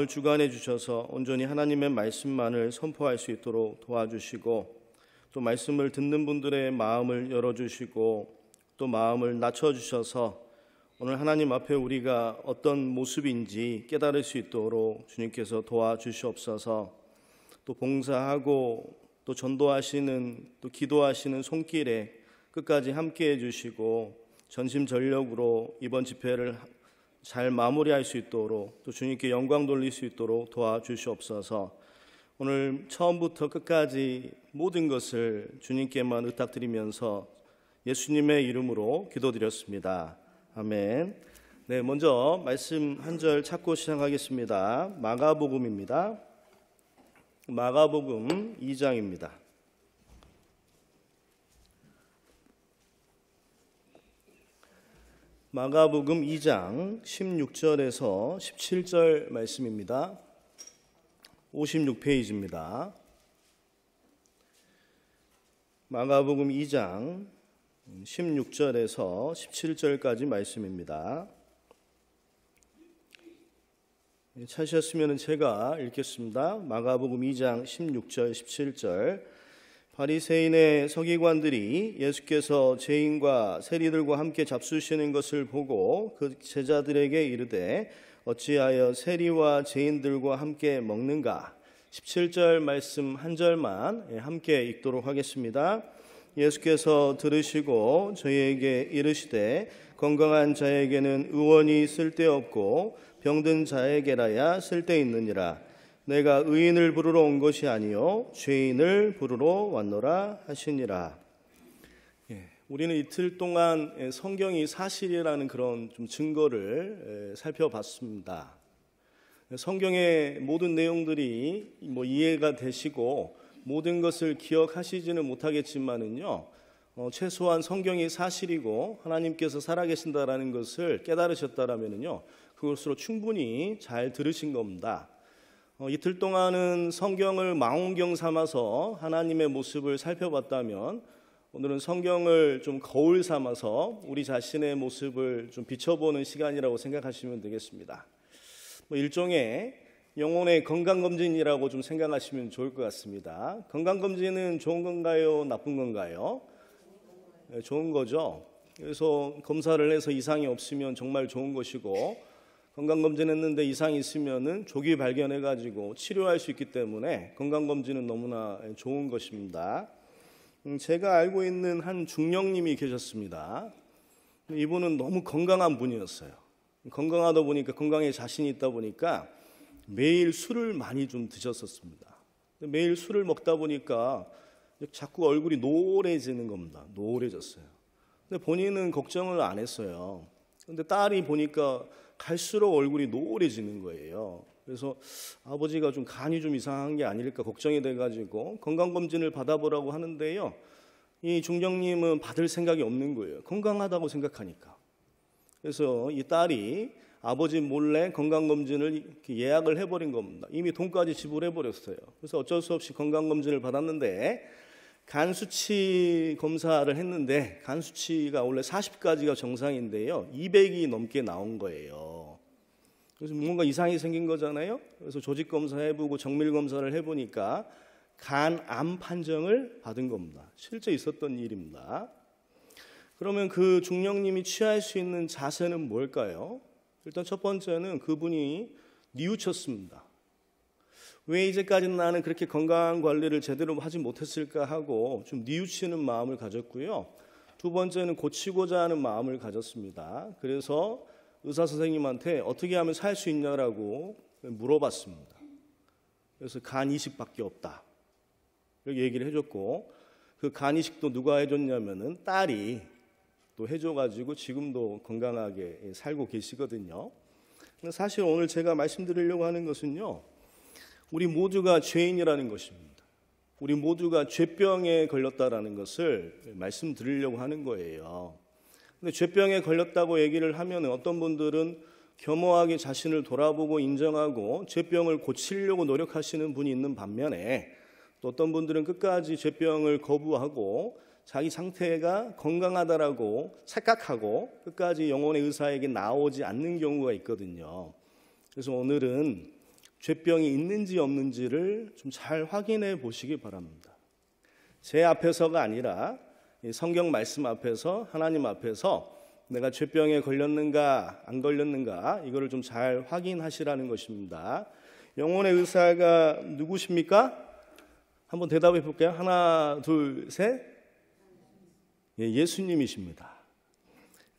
주관해 주셔서 온전히 하나님의 말씀만을 선포할 수 있도록 도와주시고, 또 말씀을 듣는 분들의 마음을 열어주시고 또 마음을 낮춰주셔서 오늘 하나님 앞에 우리가 어떤 모습인지 깨달을 수 있도록 주님께서 도와주시옵소서. 또 봉사하고 또 전도하시는, 또 기도하시는 손길에 끝까지 함께해 주시고 전심전력으로 이번 집회를 잘 마무리할 수 있도록, 또 주님께 영광 돌릴 수 있도록 도와주시옵소서. 오늘 처음부터 끝까지 모든 것을 주님께만 의탁드리면서 예수님의 이름으로 기도드렸습니다. 아멘. 네, 먼저 말씀 한 절 찾고 시작하겠습니다. 마가복음입니다. 마가복음 2장입니다. 마가복음 2장 16절에서 17절 말씀입니다. 56페이지입니다. 마가복음 2장 16절에서 17절까지 말씀입니다. 찾으셨으면 제가 읽겠습니다. 마가복음 2장 16절 17절. 바리새인의 서기관들이 예수께서 죄인과 세리들과 함께 잡수시는 것을 보고 그 제자들에게 이르되 어찌하여 세리와 죄인들과 함께 먹는가? 17절 말씀 한 절만 함께 읽도록 하겠습니다. 예수께서 들으시고 저희에게 이르시되 건강한 자에게는 의원이 쓸데없고 병든 자에게라야 쓸데있느니라. 내가 의인을 부르러 온 것이 아니요 죄인을 부르러 왔노라 하시니라. 우리는 이틀 동안 성경이 사실이라는 그런 좀 증거를 살펴봤습니다. 성경의 모든 내용들이 이해가 되시고 모든 것을 기억하시지는 못하겠지만은요, 최소한 성경이 사실이고 하나님께서 살아계신다라는 것을 깨달으셨다라면은요, 그것으로 충분히 잘 들으신 겁니다. 이틀 동안은 성경을 망원경 삼아서 하나님의 모습을 살펴봤다면, 오늘은 성경을 좀 거울 삼아서 우리 자신의 모습을 좀 비춰보는 시간이라고 생각하시면 되겠습니다. 일종의 영혼의 건강검진이라고 좀 생각하시면 좋을 것 같습니다. 건강검진은 좋은 건가요? 나쁜 건가요? 좋은 거죠. 그래서 검사를 해서 이상이 없으면 정말 좋은 것이고, 건강검진했는데 이상이 있으면은 조기 발견해가지고 치료할 수 있기 때문에 건강검진은 너무나 좋은 것입니다. 제가 알고 있는 한 중령님이 계셨습니다. 이분은 너무 건강한 분이었어요. 건강하다 보니까, 건강에 자신이 있다 보니까 매일 술을 많이 좀 드셨었습니다. 매일 술을 먹다 보니까 자꾸 얼굴이 노래지는 겁니다. 노래졌어요. 근데 본인은 걱정을 안 했어요. 근데 딸이 보니까 갈수록 얼굴이 노래지는 거예요. 그래서 아버지가 좀 간이 좀 이상한 게 아닐까 걱정이 돼가지고 건강검진을 받아보라고 하는데요, 이 중령님은 받을 생각이 없는 거예요. 건강하다고 생각하니까. 그래서 이 딸이 아버지 몰래 건강검진을 예약을 해버린 겁니다. 이미 돈까지 지불해버렸어요. 그래서 어쩔 수 없이 건강검진을 받았는데, 간 수치 검사를 했는데 간 수치가 원래 40까지가 정상인데요, 200이 넘게 나온 거예요. 그래서 뭔가 이상이 생긴 거잖아요. 그래서 조직 검사 해보고 정밀 검사를 해보니까 간암 판정을 받은 겁니다. 실제 있었던 일입니다. 그러면 그 중령님이 취할 수 있는 자세는 뭘까요? 일단 첫 번째는 그분이 뉘우쳤습니다. 왜 이제까지는 나는 그렇게 건강 관리를 제대로 하지 못했을까 하고 좀 뉘우치는 마음을 가졌고요. 두 번째는 고치고자 하는 마음을 가졌습니다. 그래서 의사 선생님한테 어떻게 하면 살 수 있냐라고 물어봤습니다. 그래서 간 이식밖에 없다, 이렇게 얘기를 해줬고, 그 간 이식도 누가 해줬냐면은 딸이 또 해줘가지고 지금도 건강하게 살고 계시거든요. 사실 오늘 제가 말씀드리려고 하는 것은요, 우리 모두가 죄인이라는 것입니다. 우리 모두가 죄병에 걸렸다라는 것을 말씀드리려고 하는 거예요. 근데 죄병에 걸렸다고 얘기를 하면 어떤 분들은 겸허하게 자신을 돌아보고 인정하고 죄병을 고치려고 노력하시는 분이 있는 반면에, 또 어떤 분들은 끝까지 죄병을 거부하고 자기 상태가 건강하다라고 착각하고 끝까지 영혼의 의사에게 나오지 않는 경우가 있거든요. 그래서 오늘은 죄병이 있는지 없는지를 좀 잘 확인해 보시기 바랍니다. 제 앞에서가 아니라 성경 말씀 앞에서, 하나님 앞에서 내가 죄병에 걸렸는가 안 걸렸는가 이거를 좀 잘 확인하시라는 것입니다. 영혼의 의사가 누구십니까? 한번 대답해 볼게요. 하나, 둘, 셋. 예수님이십니다.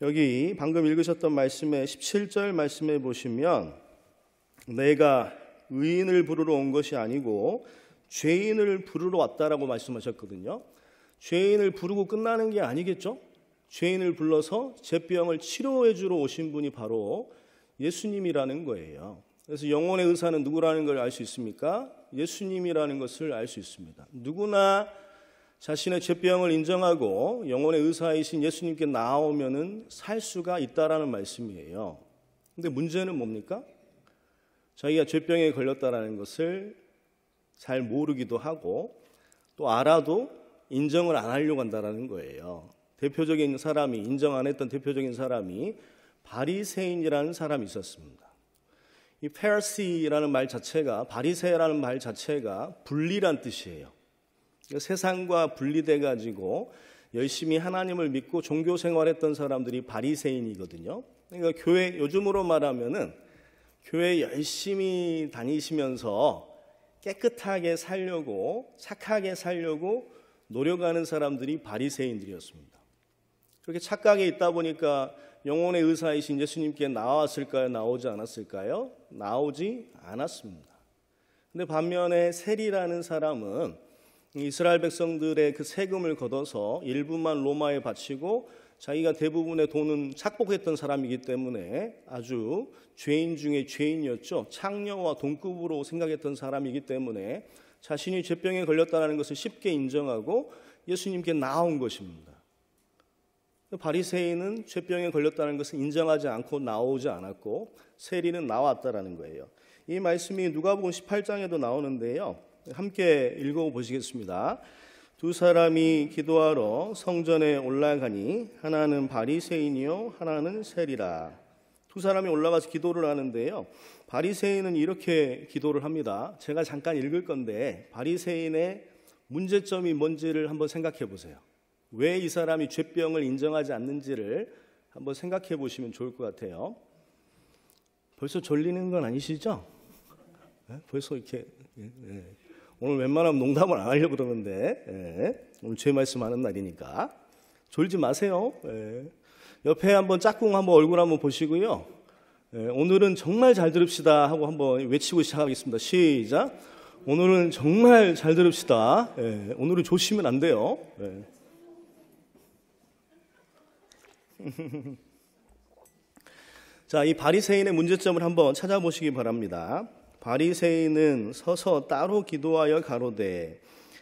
여기 방금 읽으셨던 말씀의 17절 말씀에 보시면 내가 의인을 부르러 온 것이 아니고 죄인을 부르러 왔다라고 말씀하셨거든요. 죄인을 부르고 끝나는 게 아니겠죠? 죄인을 불러서 죄병을 치료해 주러 오신 분이 바로 예수님이라는 거예요. 그래서 영혼의 의사는 누구라는 걸 알 수 있습니까? 예수님이라는 것을 알 수 있습니다. 누구나 자신의 죄병을 인정하고 영혼의 의사이신 예수님께 나오면은 살 수가 있다라는 말씀이에요. 근데 문제는 뭡니까? 자기가 죄병에 걸렸다라는 것을 잘 모르기도 하고 또 알아도 인정을 안 하려고 한다라는 거예요. 대표적인 사람이, 인정 안 했던 대표적인 사람이 바리새인이라는 사람이 있었습니다. 이 페르시라는 말 자체가, 바리새라는 말 자체가 분리란 뜻이에요. 세상과 분리돼 가지고 열심히 하나님을 믿고 종교 생활했던 사람들이 바리새인이거든요. 그러니까 교회, 요즘으로 말하면은 교회 열심히 다니시면서 깨끗하게 살려고, 착하게 살려고 노력하는 사람들이 바리새인들이었습니다. 그렇게 착각에 있다 보니까 영혼의 의사이신 예수님께 나왔을까요? 나오지 않았을까요? 나오지 않았습니다. 근데 반면에 세리라는 사람은 이스라엘 백성들의 그 세금을 걷어서 일부만 로마에 바치고 자기가 대부분의 돈은 착복했던 사람이기 때문에 아주 죄인 중에 죄인이었죠. 창녀와 동급으로 생각했던 사람이기 때문에 자신이 죄병에 걸렸다는 것을 쉽게 인정하고 예수님께 나온 것입니다. 바리새인은 죄병에 걸렸다는 것을 인정하지 않고 나오지 않았고 세리는 나왔다라는 거예요. 이 말씀이 누가복음 18장에도 나오는데요. 함께 읽어보시겠습니다. 두 사람이 기도하러 성전에 올라가니 하나는 바리새인이요 하나는 세리라. 두 사람이 올라가서 기도를 하는데요. 바리새인은 이렇게 기도를 합니다. 제가 잠깐 읽을 건데 바리새인의 문제점이 뭔지를 한번 생각해 보세요. 왜 이 사람이 죄병을 인정하지 않는지를 한번 생각해 보시면 좋을 것 같아요. 벌써 졸리는 건 아니시죠? 벌써 이렇게 오늘 웬만하면 농담을 안 하려고 그러는데 오늘 죄 말씀하는 날이니까 졸지 마세요. 옆에 한번 짝꿍 한번 얼굴 한번 보시고요. 오늘은 정말 잘 들읍시다 하고 한번 외치고 시작하겠습니다. 시작. 오늘은 정말 잘 들읍시다. 오늘은 조시면 안 돼요. 자, 이 바리새인의 문제점을 한번 찾아보시기 바랍니다. 바리새인은 서서 따로 기도하여 가로되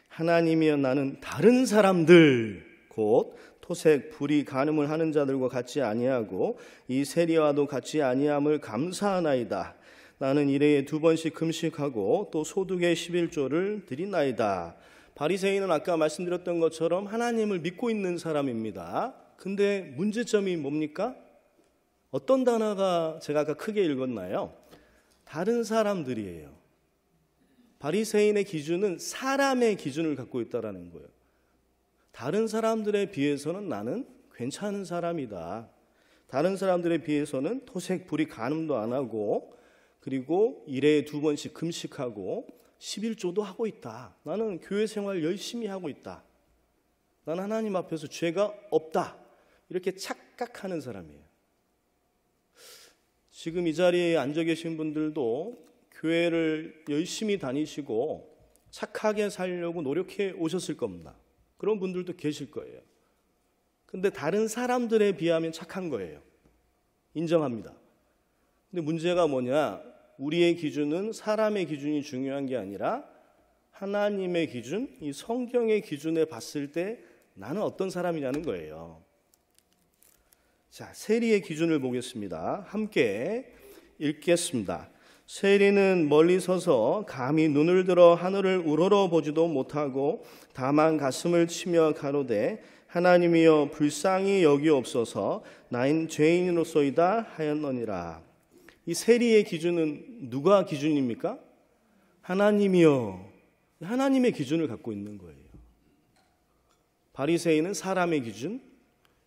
하나님이여 나는 다른 사람들 곧 토색, 불의, 간음을 하는 자들과 같이 아니하고 이 세리와도 같이 아니함을 감사하나이다. 나는 일해에 2번씩 금식하고 또 소득의 11조를 드리나이다. 바리새인은 아까 말씀드렸던 것처럼 하나님을 믿고 있는 사람입니다. 근데 문제점이 뭡니까? 어떤 단어가 제가 아까 크게 읽었나요? 다른 사람들이에요. 바리새인의 기준은 사람의 기준을 갖고 있다는 거예요. 다른 사람들에 비해서는 나는 괜찮은 사람이다. 다른 사람들에 비해서는 토색, 불의, 간음도 안 하고 그리고 일해에 2번씩 금식하고 11조도 하고 있다. 나는 교회 생활 열심히 하고 있다. 나는 하나님 앞에서 죄가 없다. 이렇게 착각하는 사람이에요. 지금 이 자리에 앉아 계신 분들도 교회를 열심히 다니시고 착하게 살려고 노력해 오셨을 겁니다. 그런 분들도 계실 거예요. 근데 다른 사람들에 비하면 착한 거예요. 인정합니다. 근데 문제가 뭐냐? 우리의 기준은 사람의 기준이 중요한 게 아니라 하나님의 기준, 이 성경의 기준에 봤을 때 나는 어떤 사람이냐는 거예요. 자, 세리의 기준을 보겠습니다. 함께 읽겠습니다. 세리는 멀리 서서 감히 눈을 들어 하늘을 우러러 보지도 못하고 다만 가슴을 치며 가로되 하나님이여 불쌍히 여기옵소서 나인 죄인으로소이다 하였느니라. 이 세리의 기준은 누가 기준입니까? 하나님이요. 하나님의 기준을 갖고 있는 거예요. 바리새인은 사람의 기준,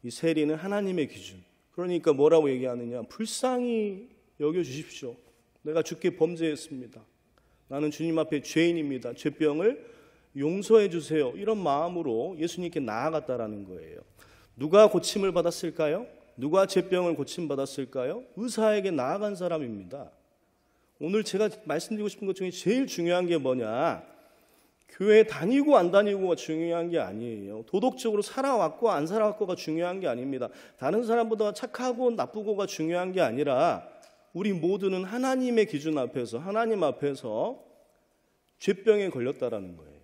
이 세리는 하나님의 기준. 그러니까 뭐라고 얘기하느냐? 불쌍히 여겨주십시오. 내가 주께 범죄했습니다. 나는 주님 앞에 죄인입니다. 죄병을 용서해 주세요. 이런 마음으로 예수님께 나아갔다라는 거예요. 누가 고침을 받았을까요? 누가 죄병을 고침받았을까요? 의사에게 나아간 사람입니다. 오늘 제가 말씀드리고 싶은 것 중에 제일 중요한 게 뭐냐? 교회 다니고 안 다니고가 중요한 게 아니에요. 도덕적으로 살아왔고 안 살아왔고가 중요한 게 아닙니다. 다른 사람보다 착하고 나쁘고가 중요한 게 아니라 우리 모두는 하나님의 기준 앞에서, 하나님 앞에서 죄병에 걸렸다라는 거예요.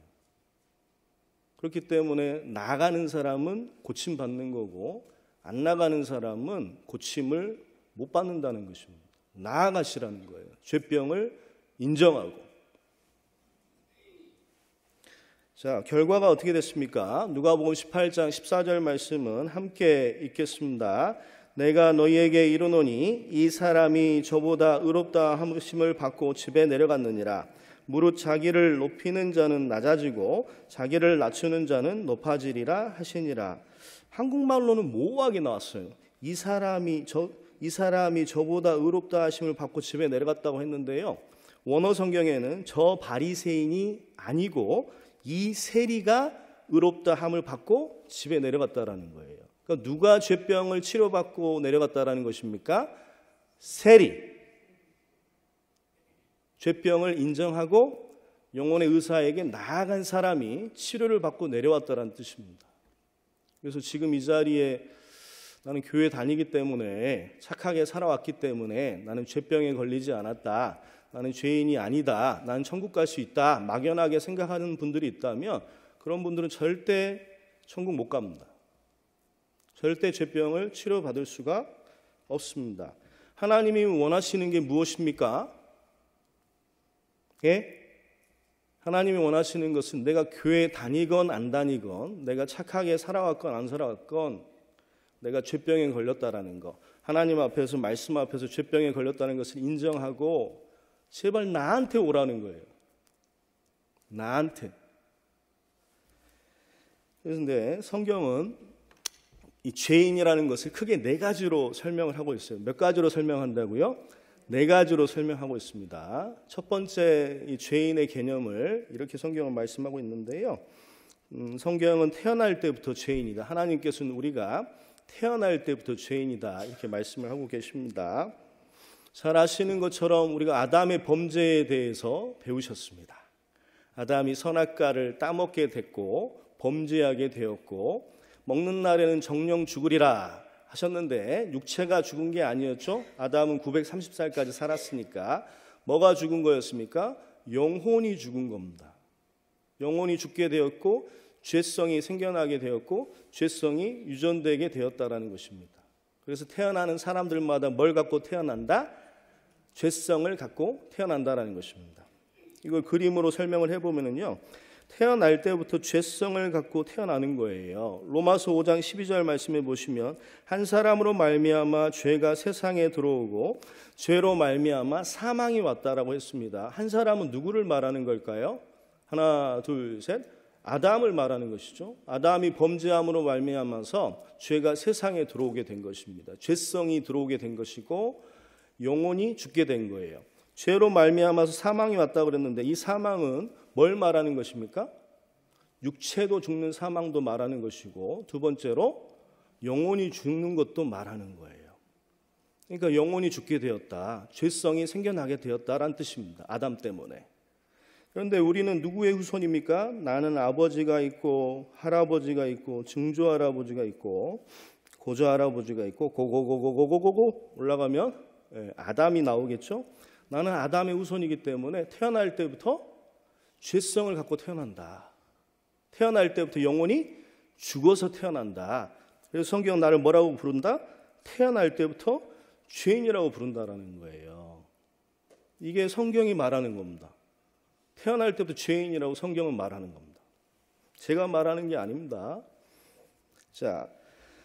그렇기 때문에 나가는 사람은 고침받는 거고 안 나가는 사람은 고침을 못 받는다는 것입니다. 나아가시라는 거예요. 죄병을 인정하고. 자, 결과가 어떻게 됐습니까? 누가복음 18장 14절 말씀은 함께 읽겠습니다. 내가 너희에게 이르노니 이 사람이 저보다 의롭다 함을 받고 집에 내려갔느니라. 무릇 자기를 높이는 자는 낮아지고 자기를 낮추는 자는 높아지리라 하시니라. 한국말로는 모호하게 나왔어요. 이 사람이 저보다 의롭다 하심을 받고 집에 내려갔다고 했는데요. 원어 성경에는 저 바리새인이 아니고 이 세리가 의롭다 함을 받고 집에 내려갔다라는 거예요. 그러니까 누가 죄병을 치료받고 내려갔다라는 것입니까? 세리. 죄병을 인정하고 영혼의 의사에게 나아간 사람이 치료를 받고 내려왔다는 뜻입니다. 그래서 지금 이 자리에 나는 교회 다니기 때문에 착하게 살아왔기 때문에 나는 죄병에 걸리지 않았다. 나는 죄인이 아니다. 나는 천국 갈 수 있다. 막연하게 생각하는 분들이 있다면 그런 분들은 절대 천국 못 갑니다. 절대 죄병을 치료받을 수가 없습니다. 하나님이 원하시는 게 무엇입니까? 예? 하나님이 원하시는 것은 내가 교회 다니건 안 다니건 내가 착하게 살아왔건 안 살아왔건 내가 죄병에 걸렸다라는 거, 하나님 앞에서 말씀 앞에서 죄병에 걸렸다는 것을 인정하고 제발 나한테 오라는 거예요. 나한테. 그런데 성경은 이 죄인이라는 것을 크게 네 가지로 설명을 하고 있어요. 몇 가지로 설명한다고요? 네 가지로 설명하고 있습니다. 첫 번째 이 죄인의 개념을 이렇게 성경은 말씀하고 있는데요. 성경은 태어날 때부터 죄인이다. 하나님께서는 우리가 태어날 때부터 죄인이다. 이렇게 말씀을 하고 계십니다. 잘 아시는 것처럼 우리가 아담의 범죄에 대해서 배우셨습니다. 아담이 선악과를 따먹게 됐고 범죄하게 되었고 먹는 날에는 정령 죽으리라 하셨는데 육체가 죽은 게 아니었죠. 아담은 930살까지 살았으니까 뭐가 죽은 거였습니까? 영혼이 죽은 겁니다. 영혼이 죽게 되었고 죄성이 생겨나게 되었고 죄성이 유전되게 되었다라는 것입니다. 그래서 태어나는 사람들마다 뭘 갖고 태어난다? 죄성을 갖고 태어난다라는 것입니다. 이걸 그림으로 설명을 해보면요. 태어날 때부터 죄성을 갖고 태어나는 거예요. 로마서 5장 12절 말씀해 보시면 한 사람으로 말미암아 죄가 세상에 들어오고 죄로 말미암아 사망이 왔다라고 했습니다. 한 사람은 누구를 말하는 걸까요? 하나, 둘, 셋. 아담을 말하는 것이죠. 아담이 범죄함으로 말미암아서 죄가 세상에 들어오게 된 것입니다. 죄성이 들어오게 된 것이고 영혼이 죽게 된 거예요. 죄로 말미암아서 사망이 왔다고 그랬는데 이 사망은 뭘 말하는 것입니까? 육체도 죽는 사망도 말하는 것이고 두 번째로 영혼이 죽는 것도 말하는 거예요. 그러니까 영혼이 죽게 되었다. 죄성이 생겨나게 되었다라는 뜻입니다. 아담 때문에. 그런데 우리는 누구의 후손입니까? 나는 아버지가 있고 할아버지가 있고 증조할아버지가 있고 고조할아버지가 있고 고고고고고고고 올라가면 아담이 나오겠죠? 나는 아담의 후손이기 때문에 태어날 때부터 죄성을 갖고 태어난다. 태어날 때부터 영혼이 죽어서 태어난다. 그래서 성경은 나를 뭐라고 부른다? 태어날 때부터 죄인이라고 부른다라는 거예요. 이게 성경이 말하는 겁니다. 태어날 때부터 죄인이라고 성경은 말하는 겁니다. 제가 말하는 게 아닙니다. 자,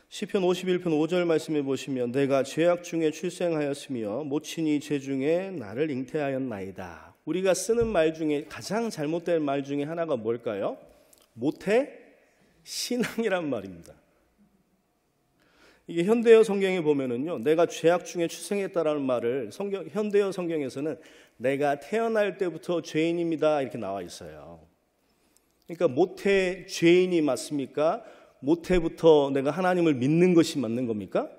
시편 51편 5절 말씀해 보시면 내가 죄악 중에 출생하였으며 모친이 죄 중에 나를 잉태하였나이다. 우리가 쓰는 말 중에 가장 잘못된 말 중에 하나가 뭘까요? 모태 신앙이란 말입니다. 이게 현대어 성경에 보면은요, 내가 죄악 중에 출생했다라는 말을 현대어 성경에서는 내가 태어날 때부터 죄인입니다 이렇게 나와 있어요. 그러니까 모태 죄인이 맞습니까? 모태부터 내가 하나님을 믿는 것이 맞는 겁니까?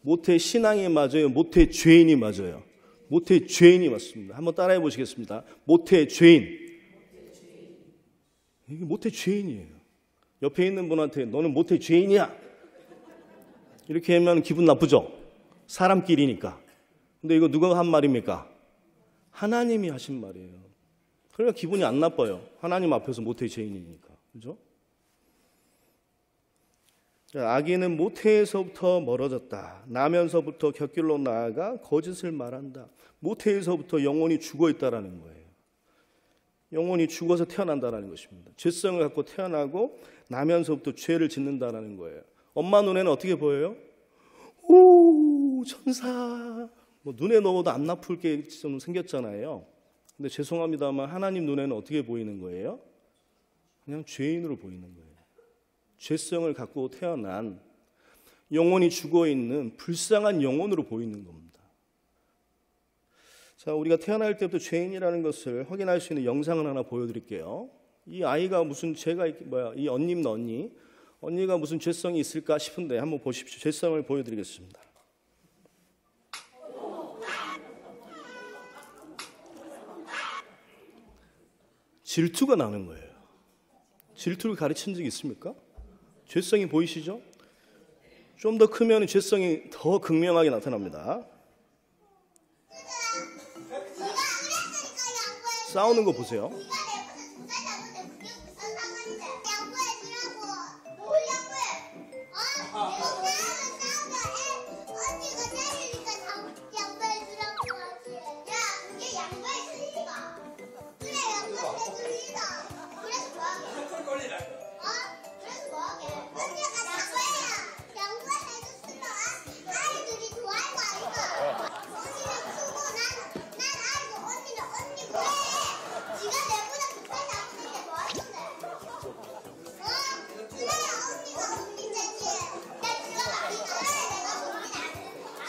모태 신앙이 맞아요? 모태 죄인이 맞아요? 모태 죄인이 맞습니다. 한번 따라해 보시겠습니다. 모태 죄인. 이게 모태 죄인이에요. 옆에 있는 분한테 너는 모태 죄인이야 이렇게 하면 기분 나쁘죠? 사람끼리니까. 근데 이거 누가 한 말입니까? 하나님이 하신 말이에요. 그러니까 기분이 안 나빠요. 하나님 앞에서 모태 죄인이니까. 그죠? 악인은 모태에서부터 멀어졌다. 나면서부터 곁길로 나아가 거짓을 말한다. 모태에서부터 영혼이 죽어 있다라는 거예요. 영혼이 죽어서 태어난다라는 것입니다. 죄성을 갖고 태어나고 나면서부터 죄를 짓는다라는 거예요. 엄마 눈에는 어떻게 보여요? 오, 천사. 뭐 눈에 넣어도 안 나쁠 게 좀 생겼잖아요. 근데 죄송합니다만 하나님 눈에는 어떻게 보이는 거예요? 그냥 죄인으로 보이는 거예요. 죄성을 갖고 태어난 영혼이 죽어있는 불쌍한 영혼으로 보이는 겁니다. 자, 우리가 태어날 때부터 죄인이라는 것을 확인할 수 있는 영상을 하나 보여드릴게요. 이 아이가 무슨 죄가 이 언니가 무슨 죄성이 있을까 싶은데 한번 보십시오. 죄성을 보여드리겠습니다. 질투가 나는 거예요. 질투를 가르친 적이 있습니까? 죄성이 보이시죠? 좀 더 크면 죄성이 더 극명하게 나타납니다. 싸우는 거 보세요.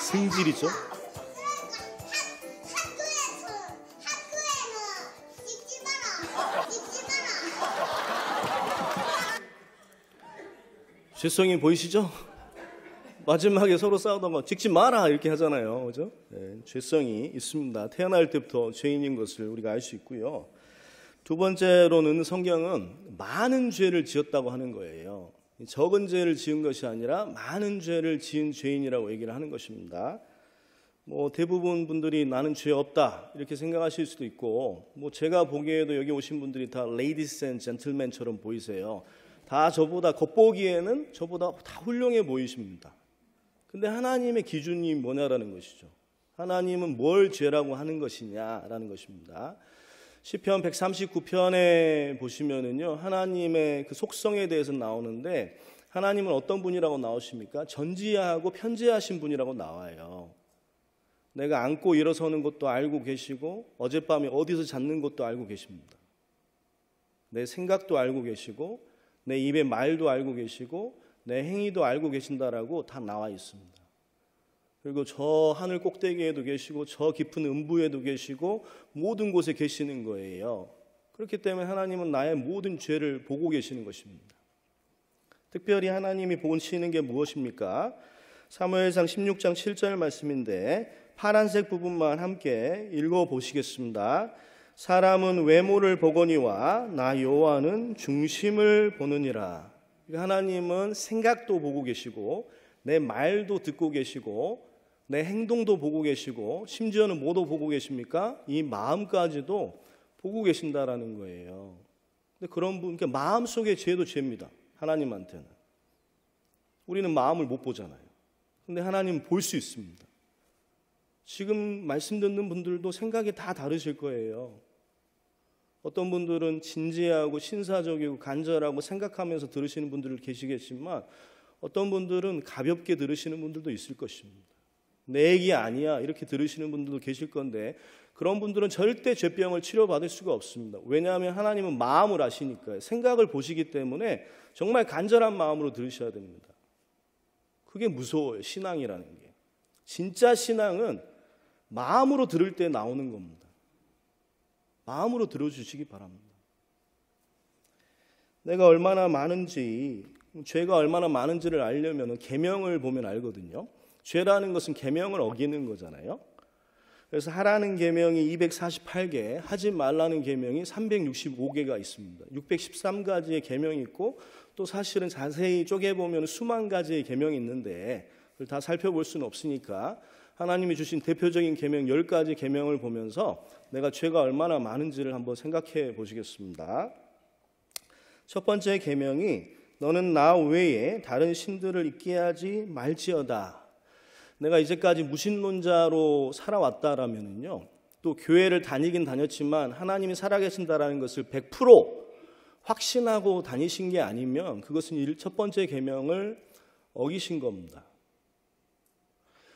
승질이죠. 죄성이 보이시죠? 마지막에 서로 싸우던 거 찍지 마라 이렇게 하잖아요. 그죠? 네, 죄성이 있습니다. 태어날 때부터 죄인인 것을 우리가 알 수 있고요. 두 번째로는 성경은 많은 죄를 지었다고 하는 거예요. 적은 죄를 지은 것이 아니라 많은 죄를 지은 죄인이라고 얘기를 하는 것입니다. 뭐 대부분 분들이 나는 죄 없다 이렇게 생각하실 수도 있고, 뭐 제가 보기에도 여기 오신 분들이 다 레이디스 앤 젠틀맨처럼 보이세요. 다 저보다 겉보기에는 저보다 다 훌륭해 보이십니다. 근데 하나님의 기준이 뭐냐라는 것이죠. 하나님은 뭘 죄라고 하는 것이냐라는 것입니다. 시편 139편에 보시면은요, 하나님의 그 속성에 대해서 나오는데, 하나님은 어떤 분이라고 나오십니까? 전지하고 편재하신 분이라고 나와요. 내가 앉고 일어서는 것도 알고 계시고, 어젯밤에 어디서 잤는 것도 알고 계십니다. 내 생각도 알고 계시고, 내 입의 말도 알고 계시고, 내 행위도 알고 계신다라고 다 나와 있습니다. 그리고 저 하늘 꼭대기에도 계시고 저 깊은 음부에도 계시고 모든 곳에 계시는 거예요. 그렇기 때문에 하나님은 나의 모든 죄를 보고 계시는 것입니다. 특별히 하나님이 보시는 게 무엇입니까? 사무엘상 16장 7절 말씀인데 파란색 부분만 함께 읽어보시겠습니다. 사람은 외모를 보거니와 나 여호와는 중심을 보느니라. 하나님은 생각도 보고 계시고 내 말도 듣고 계시고 내 행동도 보고 계시고 심지어는 뭐도 보고 계십니까? 이 마음까지도 보고 계신다라는 거예요. 근데 그런 분, 그러니까 마음속의 죄도 죄입니다. 하나님한테는. 우리는 마음을 못 보잖아요. 근데 하나님은 볼 수 있습니다. 지금 말씀 듣는 분들도 생각이 다 다르실 거예요. 어떤 분들은 진지하고 신사적이고 간절하고 생각하면서 들으시는 분들 계시겠지만 어떤 분들은 가볍게 들으시는 분들도 있을 것입니다. 내 얘기 아니야 이렇게 들으시는 분들도 계실 건데 그런 분들은 절대 죄병을 치료받을 수가 없습니다. 왜냐하면 하나님은 마음을 아시니까요. 생각을 보시기 때문에 정말 간절한 마음으로 들으셔야 됩니다. 그게 무서워요. 신앙이라는 게. 진짜 신앙은 마음으로 들을 때 나오는 겁니다. 마음으로 들어주시기 바랍니다. 내가 얼마나 많은지, 죄가 얼마나 많은지를 알려면 계명을 보면 알거든요. 죄라는 것은 계명을 어기는 거잖아요. 그래서 하라는 계명이 248개, 하지 말라는 계명이 365개가 있습니다. 613가지의 계명이 있고 또 사실은 자세히 쪼개보면 수만 가지의 계명이 있는데 그걸 다 살펴볼 수는 없으니까 하나님이 주신 대표적인 계명 10가지 계명을 보면서 내가 죄가 얼마나 많은지를 한번 생각해 보시겠습니다. 첫 번째 계명이 너는 나 외에 다른 신들을 있게 하지 말지어다. 내가 이제까지 무신론자로 살아왔다라면요, 또 교회를 다니긴 다녔지만 하나님이 살아계신다라는 것을 100% 확신하고 다니신 게 아니면 그것은 첫 번째 계명을 어기신 겁니다.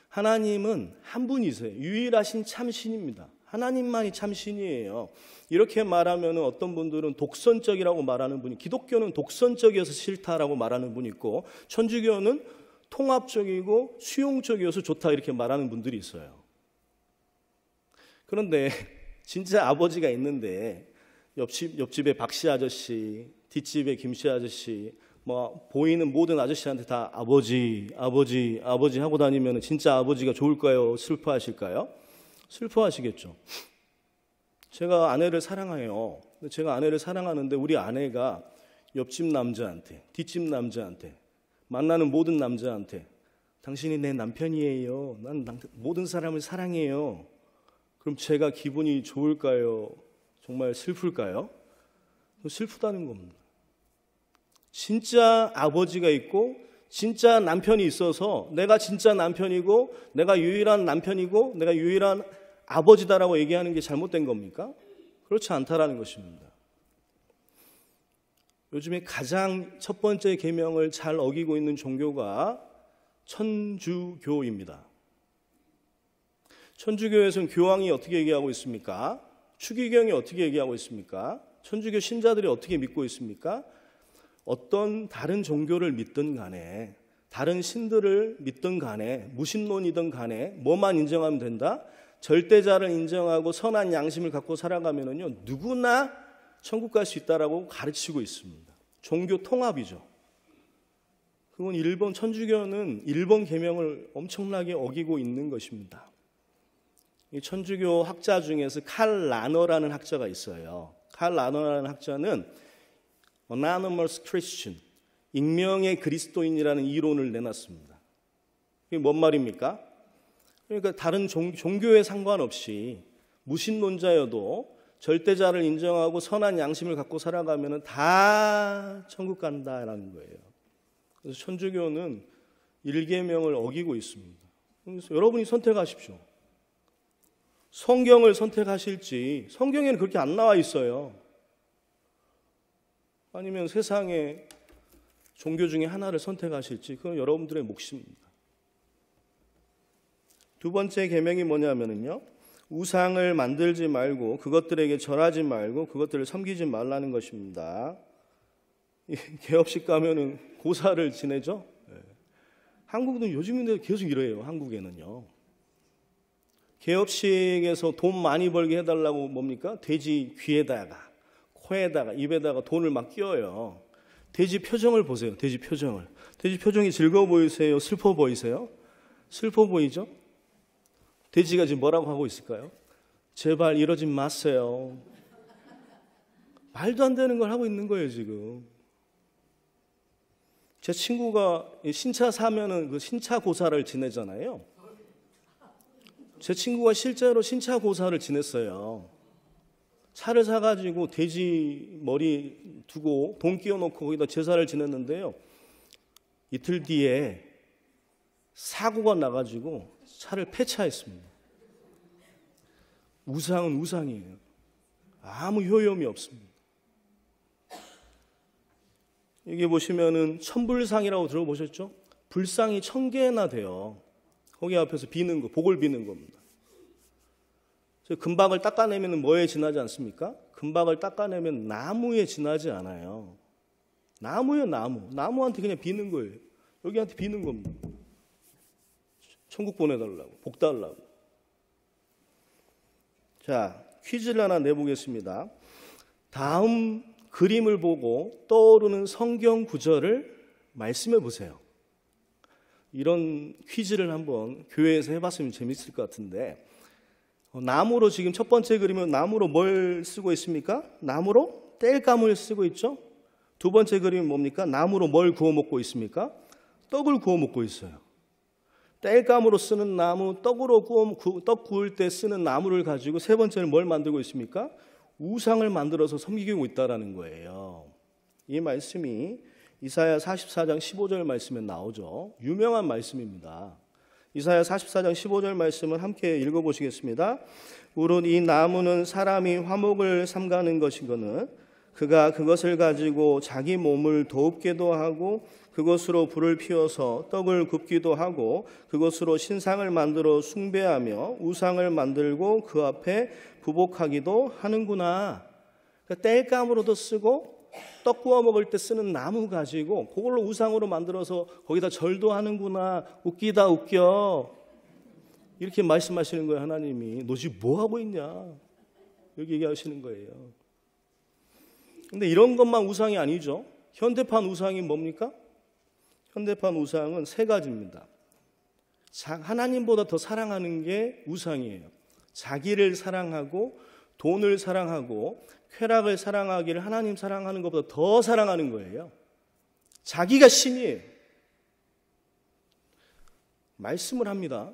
하나님은 한 분이세요. 유일하신 참신입니다. 하나님만이 참신이에요. 이렇게 말하면 어떤 분들은 독선적이라고 말하는 분이, 기독교는 독선적이어서 싫다라고 말하는 분이 있고 천주교는 통합적이고 수용적이어서 좋다 이렇게 말하는 분들이 있어요. 그런데 진짜 아버지가 있는데 옆집에 박씨 아저씨, 뒷집에 김씨 아저씨, 보이는 모든 아저씨한테 다 아버지 하고 다니면 진짜 아버지가 좋을까요? 슬퍼하실까요? 슬퍼하시겠죠. 제가 아내를 사랑해요. 제가 아내를 사랑하는데 우리 아내가 옆집 남자한테, 뒷집 남자한테, 만나는 모든 남자한테 당신이 내 남편이에요. 난 모든 사람을 사랑해요. 그럼 제가 기분이 좋을까요? 정말 슬플까요? 슬프다는 겁니다. 진짜 아버지가 있고 진짜 남편이 있어서 내가 진짜 남편이고 내가 유일한 남편이고 내가 유일한 아버지다라고 얘기하는 게 잘못된 겁니까? 그렇지 않다라는 것입니다. 요즘에 가장 첫 번째 계명을 잘 어기고 있는 종교가 천주교입니다. 천주교에서는 교황이 어떻게 얘기하고 있습니까? 추기경이 어떻게 얘기하고 있습니까? 천주교 신자들이 어떻게 믿고 있습니까? 어떤 다른 종교를 믿든 간에, 다른 신들을 믿든 간에, 무신론이든 간에 뭐만 인정하면 된다? 절대자를 인정하고 선한 양심을 갖고 살아가면은요, 누구나 천국 갈 수 있다라고 가르치고 있습니다. 종교 통합이죠. 그건 일본 천주교는 일본 계명을 엄청나게 어기고 있는 것입니다. 이 천주교 학자 중에서 칼 라너라는 학자가 있어요. 칼 라너라는 학자는 Anonymous Christian, 익명의 그리스도인이라는 이론을 내놨습니다. 이게 뭔 말입니까? 그러니까 다른 종교에 상관없이 무신론자여도 절대자를 인정하고 선한 양심을 갖고 살아가면 다 천국 간다라는 거예요. 그래서 천주교는 일계명을 어기고 있습니다. 그래서 여러분이 선택하십시오. 성경을 선택하실지, 성경에는 그렇게 안 나와 있어요. 아니면 세상의 종교 중에 하나를 선택하실지, 그건 여러분들의 몫입니다. 두 번째 계명이 뭐냐면요, 우상을 만들지 말고 그것들에게 절하지 말고 그것들을 섬기지 말라는 것입니다. 개업식 가면은 고사를 지내죠. 한국은 요즘인데 계속 이래요. 한국에는요. 개업식에서 돈 많이 벌게 해달라고 뭡니까? 돼지 귀에다가, 코에다가, 입에다가 돈을 막 끼워요. 돼지 표정을 보세요. 돼지 표정을. 돼지 표정이 즐거워 보이세요? 슬퍼 보이세요? 슬퍼 보이죠? 돼지가 지금 뭐라고 하고 있을까요? 제발 이러지 마세요. 말도 안 되는 걸 하고 있는 거예요, 지금. 제 친구가 신차 사면은 그 신차 고사를 지내잖아요. 제 친구가 실제로 신차 고사를 지냈어요. 차를 사가지고 돼지 머리 두고 돈 끼워놓고 거기다 제사를 지냈는데요. 이틀 뒤에 사고가 나가지고 차를 폐차했습니다. 우상은 우상이에요. 아무 효용이 없습니다. 여기 보시면은 천불상이라고 들어보셨죠? 불상이 1000개나 돼요. 거기 앞에서 비는 거, 복을 비는 겁니다. 금박을 닦아내면 뭐에 지나지 않습니까? 금박을 닦아내면 나무에 지나지 않아요. 나무요, 나무. 나무한테 그냥 비는 거예요. 여기한테 비는 겁니다. 천국 보내달라고, 복 달라고. 자, 퀴즈를 하나 내보겠습니다. 다음 그림을 보고 떠오르는 성경 구절을 말씀해 보세요. 이런 퀴즈를 한번 교회에서 해봤으면 재밌을 것 같은데, 나무로 지금 첫 번째 그림은 나무로 뭘 쓰고 있습니까? 나무로 땔감을 쓰고 있죠. 두 번째 그림은 뭡니까? 나무로 뭘 구워 먹고 있습니까? 떡을 구워 먹고 있어요. 땔감으로 쓰는 나무, 떡 구울 때 쓰는 나무를 가지고 세 번째는 뭘 만들고 있습니까? 우상을 만들어서 섬기고 있다라는 거예요. 이 말씀이 이사야 44장 15절 말씀에 나오죠. 유명한 말씀입니다. 이사야 44장 15절 말씀을 함께 읽어보시겠습니다. 우론 이 나무는 사람이 화목을 삼가는 것이거늘 그가 그것을 가지고 자기 몸을 돋게도 하고 그것으로 불을 피워서 떡을 굽기도 하고 그것으로 신상을 만들어 숭배하며 우상을 만들고 그 앞에 부복하기도 하는구나. 그러니까 땔감으로도 쓰고 떡 구워 먹을 때 쓰는 나무 가지고 그걸로 우상으로 만들어서 거기다 절도 하는구나. 웃기다 웃겨. 이렇게 말씀하시는 거예요. 하나님이. 너 지금 뭐 하고 있냐. 여기 얘기하시는 거예요. 근데 이런 것만 우상이 아니죠. 현대판 우상이 뭡니까? 현대판 우상은 세 가지입니다. 하나님보다 더 사랑하는 게 우상이에요. 자기를 사랑하고 돈을 사랑하고 쾌락을 사랑하기를 하나님 사랑하는 것보다 더 사랑하는 거예요. 자기가 신이에요. 말씀을 합니다.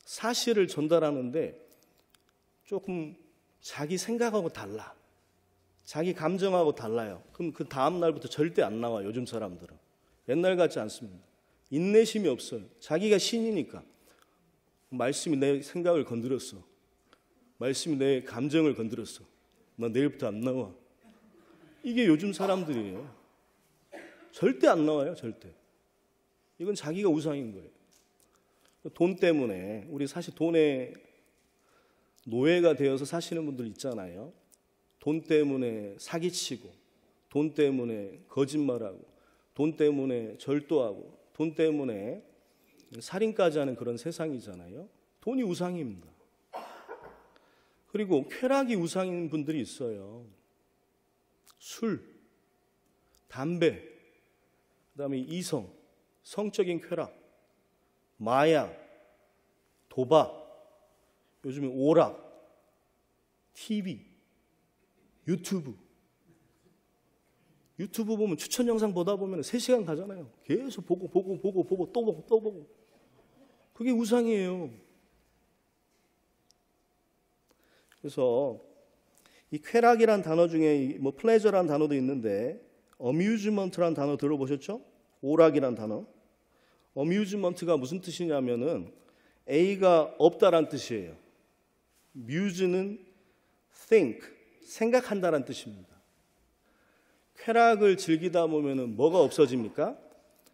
사실을 전달하는데 조금 자기 생각하고 달라. 자기 감정하고 달라요. 그럼 그 다음 날부터 절대 안 나와요. 요즘 사람들은. 옛날 같지 않습니다. 인내심이 없어요. 자기가 신이니까. 말씀이 내 생각을 건드렸어. 말씀이 내 감정을 건드렸어. 나 내일부터 안 나와. 이게 요즘 사람들이에요. 절대 안 나와요. 절대. 이건 자기가 우상인 거예요. 돈 때문에 우리 사실 돈에 노예가 되어서 사시는 분들 있잖아요. 돈 때문에 사기치고 돈 때문에 거짓말하고 돈 때문에 절도하고 돈 때문에 살인까지 하는 그런 세상이잖아요. 돈이 우상입니다. 그리고 쾌락이 우상인 분들이 있어요. 술, 담배, 그다음에 이성, 성적인 쾌락, 마약, 도박, 요즘에 오락, TV, 유튜브 보면 추천 영상 보다 보면 3시간 가잖아요. 계속 보고 또 보고. 그게 우상이에요. 그래서 이 쾌락이란 단어 중에 뭐 플레저란 단어도 있는데 어뮤즈먼트란 단어 들어보셨죠? 오락이란 단어. 어뮤즈먼트가 무슨 뜻이냐면은 A가 없다란 뜻이에요. 뮤즈는 think, 생각한다란 뜻입니다. 쾌락을 즐기다 보면은 뭐가 없어집니까?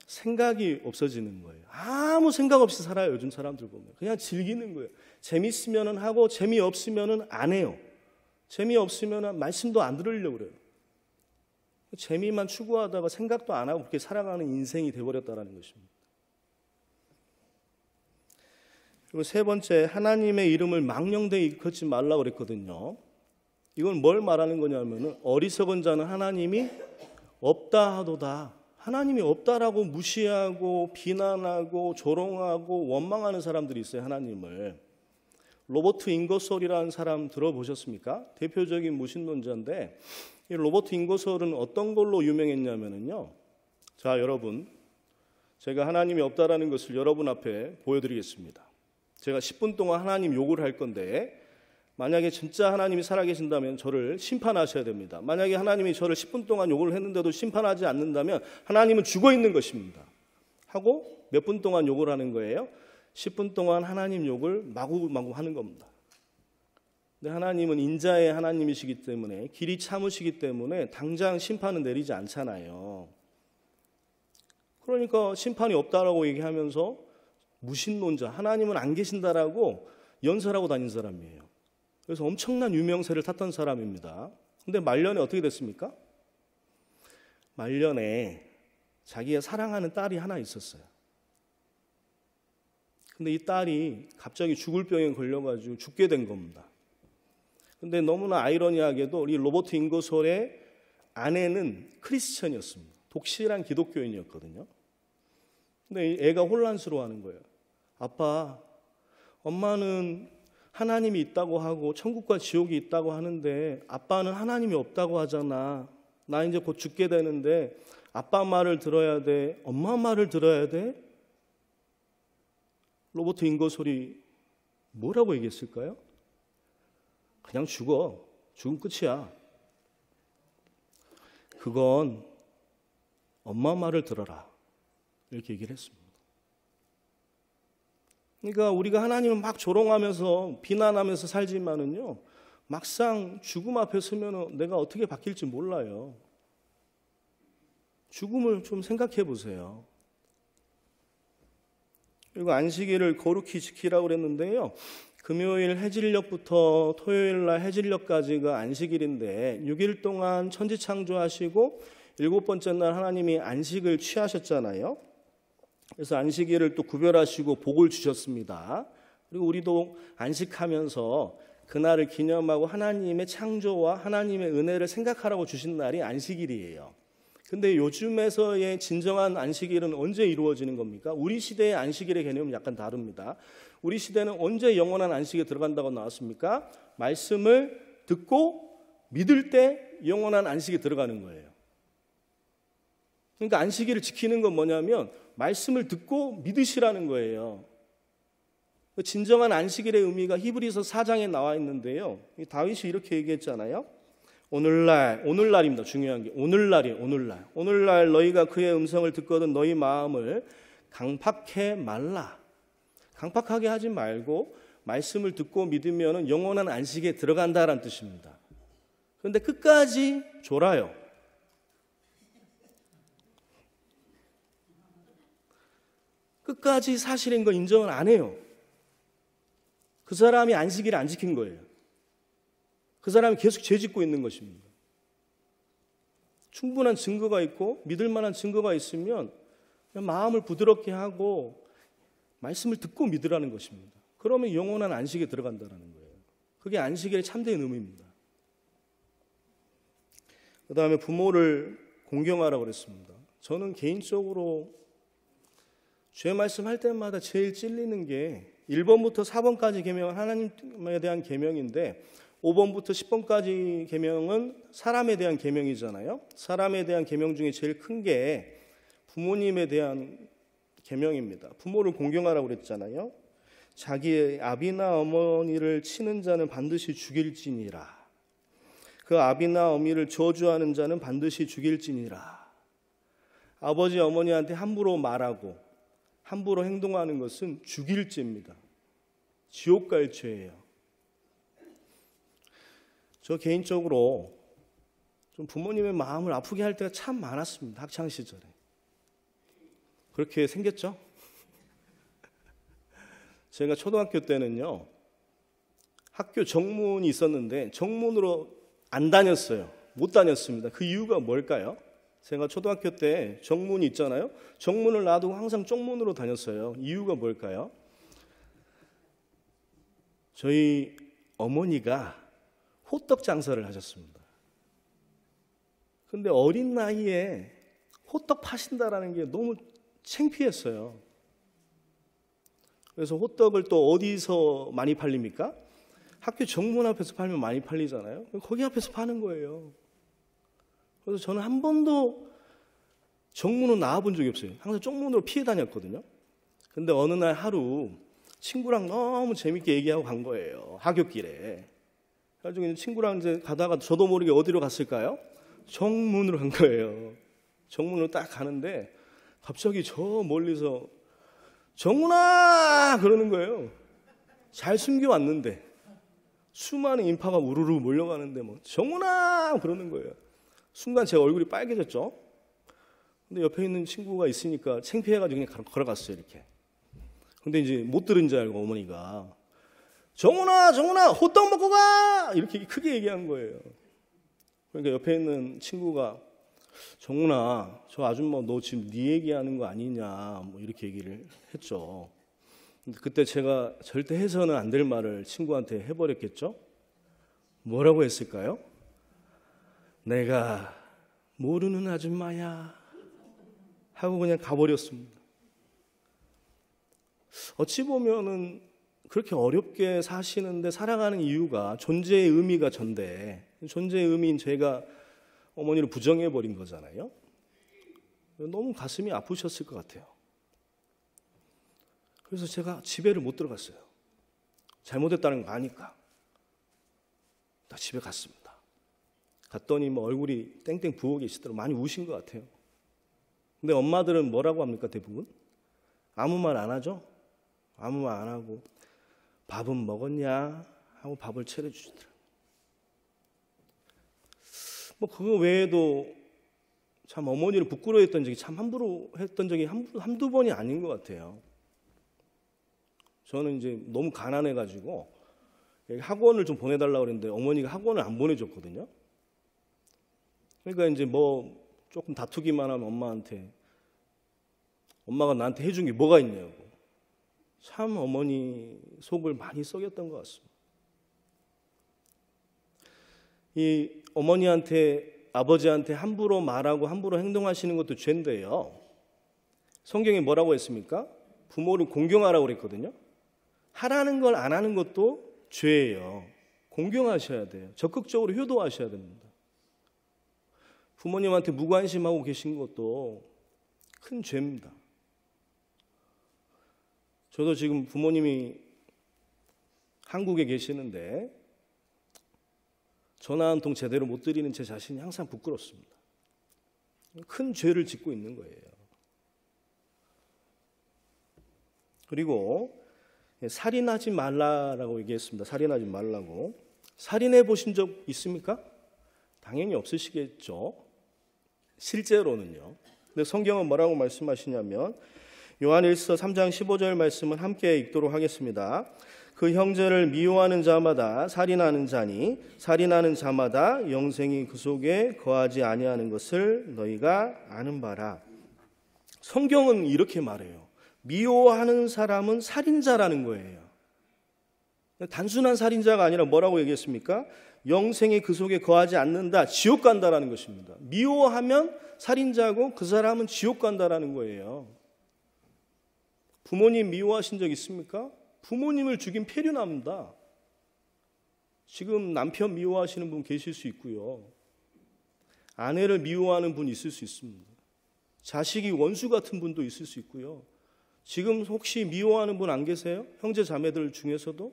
생각이 없어지는 거예요. 아무 생각 없이 살아요. 요즘 사람들 보면. 그냥 즐기는 거예요. 재밌으면은 하고 재미없으면은 안 해요. 재미없으면은 말씀도 안 들으려고 그래요. 재미만 추구하다가 생각도 안 하고 그렇게 살아가는 인생이 되어버렸다는 것입니다. 그리고 세 번째, 하나님의 이름을 망령되이 일컫지 말라고 그랬거든요. 이건 뭘 말하는 거냐면은 어리석은 자는 하나님이 없다 하도다. 하나님이 없다라고 무시하고 비난하고 조롱하고 원망하는 사람들이 있어요. 하나님을. 로버트 잉거솔이라는 사람 들어보셨습니까? 대표적인 무신론자인데 이 로버트 잉거솔은 어떤 걸로 유명했냐면요. 자, 여러분, 제가 하나님이 없다라는 것을 여러분 앞에 보여드리겠습니다. 제가 10분 동안 하나님 욕을 할 건데 만약에 진짜 하나님이 살아계신다면 저를 심판하셔야 됩니다. 만약에 하나님이 저를 10분 동안 욕을 했는데도 심판하지 않는다면 하나님은 죽어 있는 것입니다. 하고 몇 분 동안 욕을 하는 거예요? 10분 동안 하나님 욕을 마구마구 하는 겁니다. 근데 하나님은 인자의 하나님이시기 때문에 길이 참으시기 때문에 당장 심판은 내리지 않잖아요. 그러니까 심판이 없다라고 얘기하면서 무신론자, 하나님은 안 계신다라고 연설하고 다닌 사람이에요. 그래서 엄청난 유명세를 탔던 사람입니다. 근데 말년에 어떻게 됐습니까? 말년에 자기가 사랑하는 딸이 하나 있었어요. 근데 이 딸이 갑자기 죽을 병에 걸려가지고 죽게 된 겁니다. 근데 너무나 아이러니하게도 이 로버트 잉거솔의 아내는 크리스천이었습니다. 독실한 기독교인이었거든요. 근데 애가 혼란스러워하는 거예요. 아빠, 엄마는 하나님이 있다고 하고 천국과 지옥이 있다고 하는데 아빠는 하나님이 없다고 하잖아. 나 이제 곧 죽게 되는데 아빠 말을 들어야 돼? 엄마 말을 들어야 돼? 로버트 잉거솔이 뭐라고 얘기했을까요? 그냥 죽어. 죽으면 끝이야. 그건 엄마 말을 들어라. 이렇게 얘기를 했습니다. 그러니까 우리가 하나님을 막 조롱하면서 비난하면서 살지만은요, 막상 죽음 앞에 서면 내가 어떻게 바뀔지 몰라요. 죽음을 좀 생각해 보세요. 그리고 안식일을 거룩히 지키라고 그랬는데요. 금요일 해질녘부터 토요일 날 해질녘까지가 안식일인데 6일 동안 천지창조하시고 7번째 날 하나님이 안식을 취하셨잖아요. 그래서 안식일을 또 구별하시고 복을 주셨습니다. 그리고 우리도 안식하면서 그날을 기념하고 하나님의 창조와 하나님의 은혜를 생각하라고 주신 날이 안식일이에요. 근데 요즘에서의 진정한 안식일은 언제 이루어지는 겁니까? 우리 시대의 안식일의 개념은 약간 다릅니다. 우리 시대는 언제 영원한 안식에 들어간다고 나왔습니까? 말씀을 듣고 믿을 때 영원한 안식에 들어가는 거예요. 그러니까 안식일을 지키는 건 뭐냐면 말씀을 듣고 믿으시라는 거예요. 진정한 안식일의 의미가 히브리서 4장에 나와 있는데요. 다윗이 이렇게 얘기했잖아요. 오늘날입니다. 중요한 게 오늘날이에요. 오늘날 너희가 그의 음성을 듣거든 너희 마음을 강팍해 말라. 강팍하게 하지 말고 말씀을 듣고 믿으면 영원한 안식에 들어간다라는 뜻입니다. 그런데 끝까지 졸아요. 끝까지 사실인 거 인정을 안 해요. 그 사람이 안식일을 안 지킨 거예요. 그 사람이 계속 죄 짓고 있는 것입니다. 충분한 증거가 있고 믿을 만한 증거가 있으면 그냥 마음을 부드럽게 하고 말씀을 듣고 믿으라는 것입니다. 그러면 영원한 안식에 들어간다는 거예요. 그게 안식일의 참된 의미입니다. 그 다음에 부모를 공경하라고 그랬습니다. 저는 개인적으로 죄 말씀할 때마다 제일 찔리는 게 1번부터 4번까지 계명은 하나님에 대한 계명인데 5번부터 10번까지 계명은 사람에 대한 계명이잖아요. 사람에 대한 계명 중에 제일 큰 게 부모님에 대한 계명입니다. 부모를 공경하라고 그랬잖아요. 자기의 아비나 어머니를 치는 자는 반드시 죽일지니라. 그 아비나 어미를 저주하는 자는 반드시 죽일지니라. 아버지 어머니한테 함부로 말하고 함부로 행동하는 것은 죽일 죄입니다. 지옥 갈 죄예요. 저 개인적으로 좀 부모님의 마음을 아프게 할 때가 참 많았습니다. 학창 시절에. 그렇게 생겼죠? 제가 초등학교 때는요, 학교 정문이 있었는데 정문으로 안 다녔어요. 못 다녔습니다. 그 이유가 뭘까요? 제가 초등학교 때 정문이 있잖아요. 정문을 놔두고 항상 쪽문으로 다녔어요. 이유가 뭘까요? 저희 어머니가 호떡 장사를 하셨습니다. 근데 어린 나이에 호떡 파신다라는 게 너무 창피했어요. 그래서 호떡을 또 어디서 많이 팔립니까? 학교 정문 앞에서 팔면 많이 팔리잖아요. 거기 앞에서 파는 거예요. 그래서 저는 한 번도 정문으로 나와본 적이 없어요. 항상 쪽문으로 피해 다녔거든요. 근데 어느 날 하루 친구랑 너무 재밌게 얘기하고 간 거예요. 하굣길에. 그래가지고 친구랑 이제 가다가 저도 모르게 어디로 갔을까요? 정문으로 간 거예요. 정문으로 딱 가는데 갑자기 저 멀리서 정문아! 그러는 거예요. 잘 숨겨왔는데 수많은 인파가 우르르 몰려가는데 뭐 정문아! 그러는 거예요. 순간 제 얼굴이 빨개졌죠. 근데 옆에 있는 친구가 있으니까 창피해가지고 그냥 걸어갔어요. 이렇게. 근데 이제 못 들은 줄 알고 어머니가 정훈아, 정훈아, 호떡 먹고 가! 이렇게 크게 얘기한 거예요. 그러니까 옆에 있는 친구가 정훈아, 저 아줌마 너 지금 네 얘기하는 거 아니냐, 뭐 이렇게 얘기를 했죠. 그때 제가 절대 해서는 안 될 말을 친구한테 해버렸겠죠. 뭐라고 했을까요? 내가 모르는 아줌마야 하고 그냥 가버렸습니다. 어찌 보면은 그렇게 어렵게 사시는데 살아가는 이유가 존재의 의미가 전데, 존재의 의미인 제가 어머니를 부정해버린 거잖아요. 너무 가슴이 아프셨을 것 같아요. 그래서 제가 집에를 못 들어갔어요. 잘못했다는 거 아니까. 나 집에 갔습니다. 갔더니 뭐 얼굴이 땡땡 부어 계시더라고요. 많이 우신 것 같아요. 근데 엄마들은 뭐라고 합니까? 대부분 아무 말 안 하죠. 아무 말 안 하고 밥은 먹었냐 하고 밥을 차려주시더라고요. 뭐 그거 외에도 참 어머니를 부끄러워했던 적이 참 함부로 했던 적이 한두 번이 아닌 것 같아요. 저는 이제 너무 가난해가지고 학원을 좀 보내달라고 그랬는데 어머니가 학원을 안 보내줬거든요. 그러니까 이제 뭐 조금 다투기만 하면 엄마한테, 엄마가 나한테 해준 게 뭐가 있냐고. 참 어머니 속을 많이 썩였던 것 같습니다. 이 어머니한테, 아버지한테 함부로 말하고 함부로 행동하시는 것도 죄인데요. 성경에 뭐라고 했습니까? 부모를 공경하라고 그랬거든요. 하라는 걸 안 하는 것도 죄예요. 공경하셔야 돼요. 적극적으로 효도하셔야 됩니다. 부모님한테 무관심하고 계신 것도 큰 죄입니다. 저도 지금 부모님이 한국에 계시는데 전화 한 통 제대로 못 드리는 제 자신이 항상 부끄럽습니다. 큰 죄를 짓고 있는 거예요. 그리고 살인하지 말라라고 얘기했습니다. 살인하지 말라고. 살인해 보신 적 있습니까? 당연히 없으시겠죠. 실제로는요. 근데 성경은 뭐라고 말씀하시냐면 요한일서 3장 15절 말씀을 함께 읽도록 하겠습니다. 그 형제를 미워하는 자마다 살인하는 자니 살인하는 자마다 영생이 그 속에 거하지 아니하는 것을 너희가 아는 바라. 성경은 이렇게 말해요. 미워하는 사람은 살인자라는 거예요. 단순한 살인자가 아니라 뭐라고 얘기했습니까? 영생이 그 속에 거하지 않는다, 지옥 간다라는 것입니다. 미워하면 살인자고 그 사람은 지옥 간다라는 거예요. 부모님 미워하신 적 있습니까? 부모님을 죽인 폐륜합니다. 지금 남편 미워하시는 분 계실 수 있고요. 아내를 미워하는 분 있을 수 있습니다. 자식이 원수 같은 분도 있을 수 있고요. 지금 혹시 미워하는 분 안 계세요? 형제 자매들 중에서도?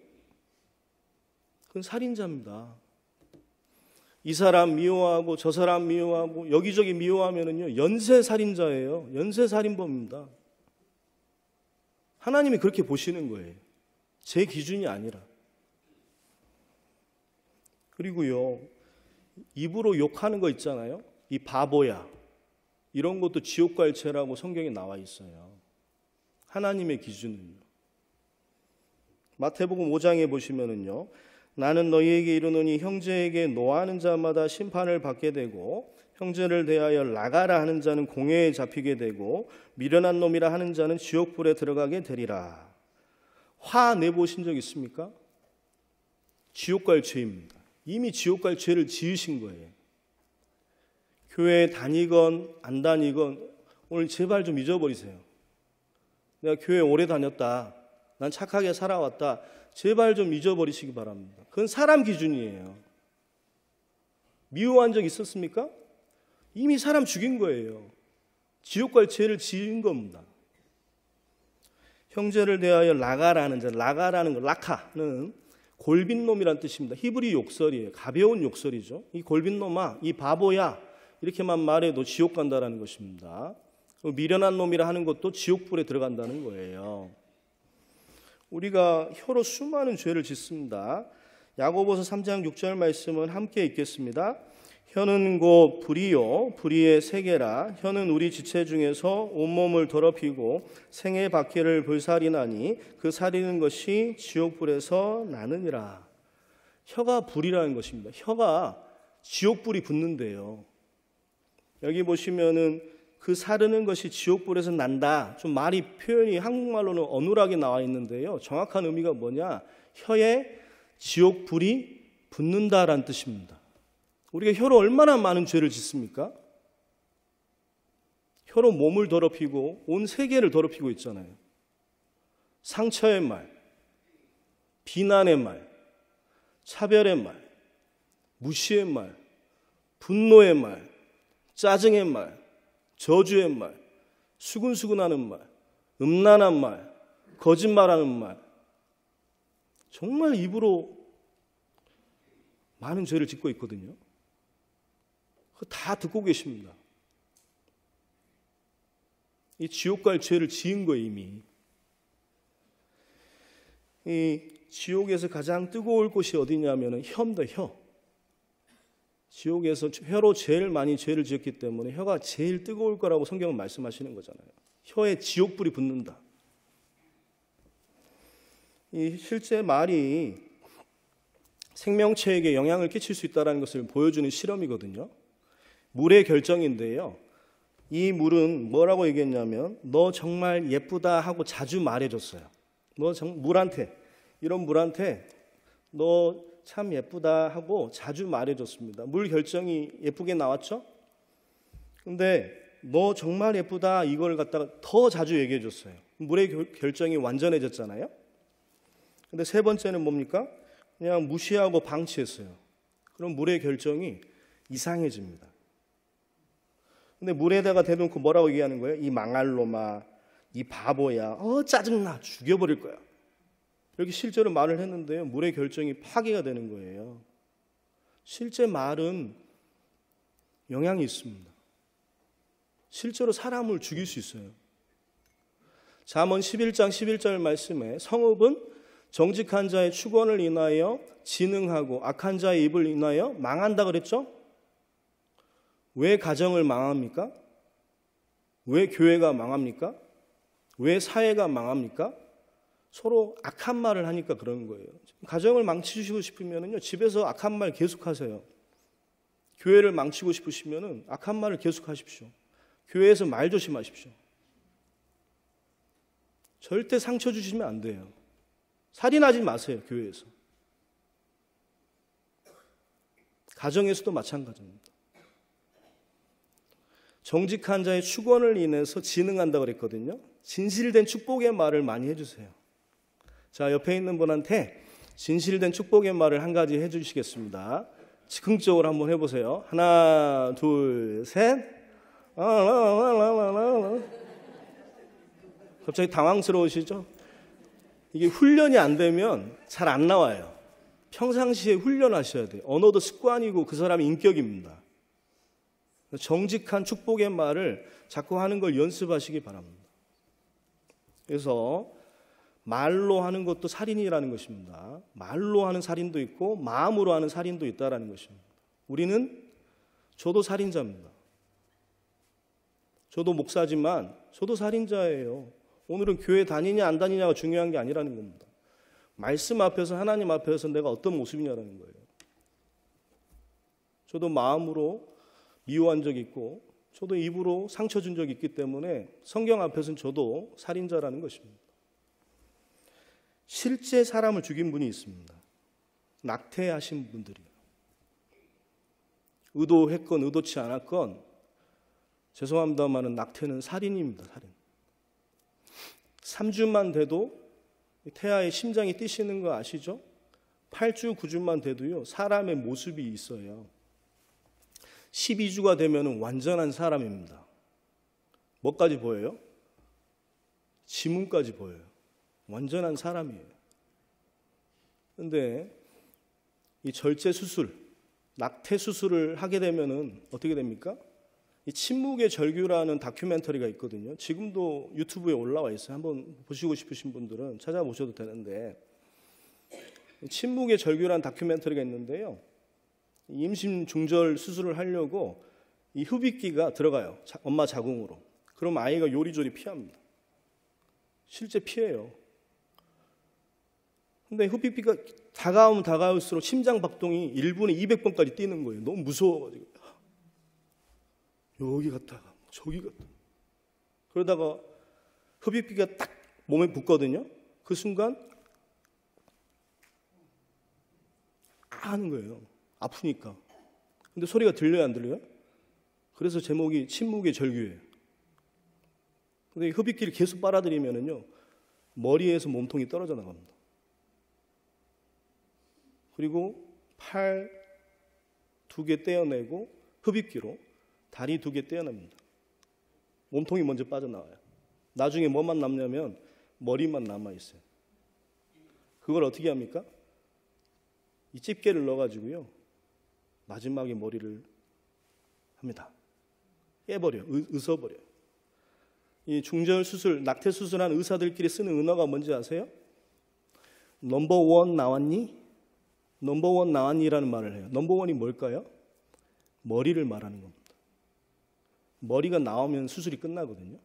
그건 살인자입니다. 이 사람 미워하고 저 사람 미워하고 여기저기 미워하면은요, 연쇄 살인자예요. 연쇄 살인범입니다. 하나님이 그렇게 보시는 거예요. 제 기준이 아니라. 그리고요, 입으로 욕하는 거 있잖아요. 이 바보야. 이런 것도 지옥 갈 죄라고 성경에 나와 있어요. 하나님의 기준은요. 마태복음 5장에 보시면은요, 나는 너희에게 이르노니 형제에게 노하는 자마다 심판을 받게 되고 형제를 대하여 나가라 하는 자는 공회에 잡히게 되고 미련한 놈이라 하는 자는 지옥불에 들어가게 되리라. 화 내보신 적 있습니까? 지옥 갈 죄입니다. 이미 지옥 갈 죄를 지으신 거예요. 교회에 다니건 안 다니건 오늘 제발 좀 잊어버리세요. 내가 교회 오래 다녔다. 난 착하게 살아왔다. 제발 좀 잊어버리시기 바랍니다. 그건 사람 기준이에요. 미워한 적 있었습니까? 이미 사람 죽인 거예요. 지옥 갈 죄를 지은 겁니다. 형제를 대하여 라가라는 자, 라가라는 거, 라카는 골빈놈이란 뜻입니다. 히브리 욕설이에요. 가벼운 욕설이죠. 이 골빈놈아, 이 바보야, 이렇게만 말해도 지옥 간다라는 것입니다. 미련한 놈이라 하는 것도 지옥불에 들어간다는 거예요. 우리가 혀로 수많은 죄를 짓습니다. 야고보서 3장 6절 말씀은 함께 읽겠습니다. 혀는 곧 불이요 불의의 세계라. 혀는 우리 지체 중에서 온몸을 더럽히고 생의 박해를 불살이나니 그 살이는 것이 지옥불에서 나느니라. 혀가 불이라는 것입니다. 혀가 지옥불이 붙는데요. 여기 보시면은 그 사르는 것이 지옥불에서 난다. 좀 말이 표현이 한국말로는 어눌하게 나와 있는데요. 정확한 의미가 뭐냐? 혀에 지옥불이 붙는다라는 뜻입니다. 우리가 혀로 얼마나 많은 죄를 짓습니까? 혀로 몸을 더럽히고 온 세계를 더럽히고 있잖아요. 상처의 말, 비난의 말, 차별의 말, 무시의 말, 분노의 말, 짜증의 말, 저주의 말, 수근수근하는 말, 음란한 말, 거짓말하는 말, 정말 입으로 많은 죄를 짓고 있거든요. 다 듣고 계십니다. 이 지옥 갈 죄를 지은 거예요, 이미. 이 지옥에서 가장 뜨거울 곳이 어디냐면 혀입니다, 혀. 지옥에서 혀로 제일 많이 죄를 지었기 때문에 혀가 제일 뜨거울 거라고 성경은 말씀하시는 거잖아요. 혀에 지옥불이 붙는다. 이 실제 말이 생명체에게 영향을 끼칠 수 있다는 것을 보여주는 실험이거든요. 물의 결정인데요. 이 물은 뭐라고 얘기했냐면 너 정말 예쁘다 하고 자주 말해줬어요. 이런 물한테 너 참 예쁘다 하고 자주 말해줬습니다. 물 결정이 예쁘게 나왔죠? 근데 너 정말 예쁘다 이걸 갖다가 더 자주 얘기해줬어요. 물의 결정이 완전해졌잖아요. 근데 세 번째는 뭡니까? 그냥 무시하고 방치했어요. 그럼 물의 결정이 이상해집니다. 근데 물에다가 대놓고 뭐라고 얘기하는 거예요? 이 망할 놈아, 이 바보야, 짜증나, 죽여버릴 거야. 이렇게 실제로 말을 했는데요. 물의 결정이 파괴가 되는 거예요. 실제 말은 영향이 있습니다. 실제로 사람을 죽일 수 있어요. 잠언 11장 11절 말씀에 성읍은 정직한 자의 축원을 인하여 진흥하고 악한 자의 입을 인하여 망한다 그랬죠? 왜 가정을 망합니까? 왜 교회가 망합니까? 왜 사회가 망합니까? 서로 악한 말을 하니까 그런 거예요. 가정을 망치시고 싶으면요, 집에서 악한 말 계속하세요. 교회를 망치고 싶으시면은 악한 말을 계속하십시오. 교회에서 말 조심하십시오. 절대 상처 주시면 안 돼요. 살인하지 마세요, 교회에서. 가정에서도 마찬가지입니다. 정직한 자의 축원을 인해서 진흥한다고 그랬거든요. 진실된 축복의 말을 많이 해주세요. 자, 옆에 있는 분한테 진실된 축복의 말을 한 가지 해주시겠습니다. 즉흥적으로 한번 해보세요. 하나, 둘, 셋. 갑자기 당황스러우시죠? 이게 훈련이 안 되면 잘 안 나와요. 평상시에 훈련하셔야 돼요. 언어도 습관이고 그 사람의 인격입니다. 정직한 축복의 말을 자꾸 하는 걸 연습하시기 바랍니다. 그래서 말로 하는 것도 살인이라는 것입니다. 말로 하는 살인도 있고 마음으로 하는 살인도 있다라는 것입니다. 저도 살인자입니다. 저도 목사지만 저도 살인자예요. 오늘은 교회 다니냐 안 다니냐가 중요한 게 아니라는 겁니다. 말씀 앞에서 하나님 앞에서 내가 어떤 모습이냐라는 거예요. 저도 마음으로 미워한 적이 있고 저도 입으로 상처 준 적이 있기 때문에 성경 앞에서는 저도 살인자라는 것입니다. 실제 사람을 죽인 분이 있습니다. 낙태하신 분들이에요. 의도했건 의도치 않았건 죄송합니다만 낙태는 살인입니다. 살인. 3주만 돼도 태아의 심장이 뛰시는 거 아시죠? 8주, 9주만 돼도요 사람의 모습이 있어요. 12주가 되면 완전한 사람입니다. 뭐까지 보여요? 지문까지 보여요. 완전한 사람이에요. 그런데 이 절제 수술, 낙태 수술을 하게 되면은 어떻게 됩니까? 이 침묵의 절규라는 다큐멘터리가 있거든요. 지금도 유튜브에 올라와 있어요. 한번 보시고 싶으신 분들은 찾아보셔도 되는데 침묵의 절규라는 다큐멘터리가 있는데요. 임신 중절 수술을 하려고 이 흡입기가 들어가요. 엄마 자궁으로. 그럼 아이가 요리조리 피합니다. 실제 피해요. 근데 흡입기가 다가오면 다가올수록 심장 박동이 1분에 200번까지 뛰는 거예요. 너무 무서워가지고. 여기 갔다가 저기 갔다가. 그러다가 흡입기가 딱 몸에 붙거든요. 그 순간 하는 거예요. 아프니까. 근데 소리가 들려요, 안 들려요? 그래서 제목이 침묵의 절규예요. 근데 흡입기를 계속 빨아들이면은요, 머리에서 몸통이 떨어져 나갑니다. 그리고 팔 2개 떼어내고 흡입기로 다리 2개 떼어냅니다. 몸통이 먼저 빠져나와요. 나중에 뭐만 남냐면 머리만 남아있어요. 그걸 어떻게 합니까? 이 집게를 넣어가지고요, 마지막에 머리를 합니다. 깨버려요. 으서버려요. 이 중절 수술, 낙태 수술한 의사들끼리 쓰는 은어가 뭔지 아세요? 넘버원 나왔니? 넘버원 나왔니라는 말을 해요. 넘버원이 뭘까요? 머리를 말하는 겁니다. 머리가 나오면 수술이 끝나거든요.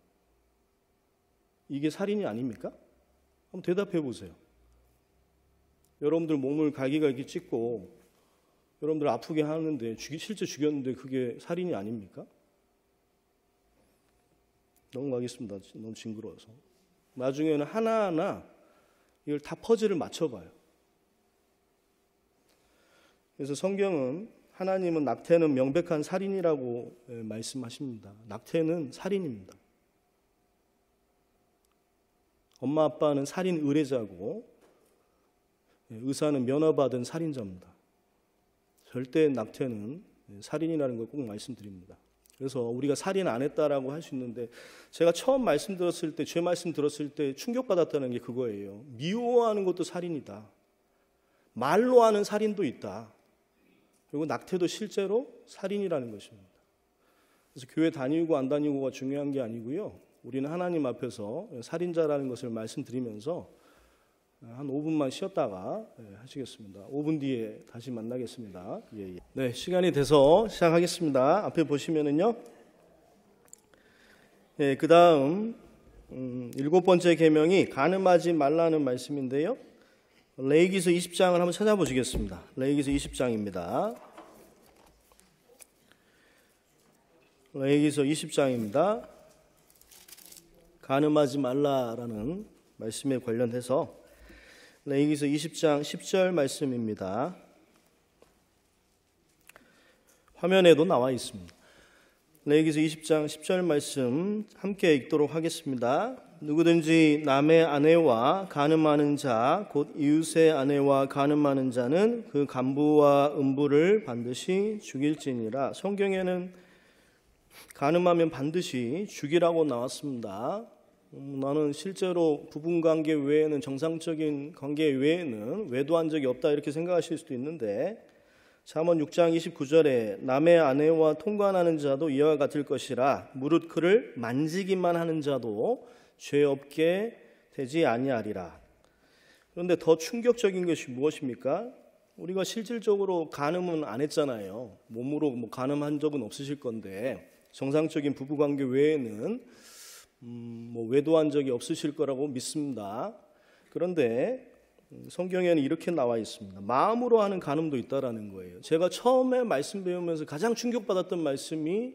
이게 살인이 아닙니까? 한번 대답해 보세요. 여러분들 몸을 갈기갈기 찢고 여러분들 아프게 하는데 실제 죽였는데 그게 살인이 아닙니까? 넘어가겠습니다. 너무 징그러워서. 나중에는 하나하나 이걸 다 퍼즐을 맞춰봐요. 그래서 성경은 하나님은 낙태는 명백한 살인이라고 말씀하십니다. 낙태는 살인입니다. 엄마 아빠는 살인 의뢰자고 의사는 면허받은 살인자입니다. 절대 낙태는 살인이라는 걸 꼭 말씀드립니다. 그래서 우리가 살인 안 했다라고 할 수 있는데, 제가 처음 말씀 들었을 때, 죄 말씀 들었을 때 충격받았다는 게 그거예요. 미워하는 것도 살인이다. 말로 하는 살인도 있다. 그리고 낙태도 실제로 살인이라는 것입니다. 그래서 교회 다니고 안 다니고가 중요한 게 아니고요, 우리는 하나님 앞에서 살인자라는 것을 말씀드리면서 한 5분만 쉬었다가 하시겠습니다. 5분 뒤에 다시 만나겠습니다. 예. 네, 시간이 돼서 시작하겠습니다. 앞에 보시면은요, 그 다음 7번째 계명이 간음하지 말라는 말씀인데요, 레위기서 20장을 한번 찾아보시겠습니다. 레위기서 20장입니다. 레위기서 20장입니다. 간음하지 말라라는 말씀에 관련해서 레위기서 20장 10절 말씀입니다. 화면에도 나와 있습니다. 레위기서 20장 10절 말씀 함께 읽도록 하겠습니다. 누구든지 남의 아내와 간음하는 자, 곧 이웃의 아내와 간음하는 자는 그 간부와 음부를 반드시 죽일지니라. 성경에는 간음하면 반드시 죽이라고 나왔습니다. 나는 실제로 부부관계 외에는, 정상적인 관계 외에는 외도한 적이 없다 이렇게 생각하실 수도 있는데, 잠언 6장 29절에 남의 아내와 통관하는 자도 이와 같을 것이라 무릇 그를 만지기만 하는 자도 죄 없게 되지 아니하리라. 그런데 더 충격적인 것이 무엇입니까? 우리가 실질적으로 간음은 안 했잖아요. 몸으로 간음한 적은 없으실 건데, 정상적인 부부관계 외에는 외도한 적이 없으실 거라고 믿습니다. 그런데 성경에는 이렇게 나와 있습니다. 마음으로 하는 간음도 있다라는 거예요. 제가 처음에 말씀 배우면서 가장 충격받았던 말씀이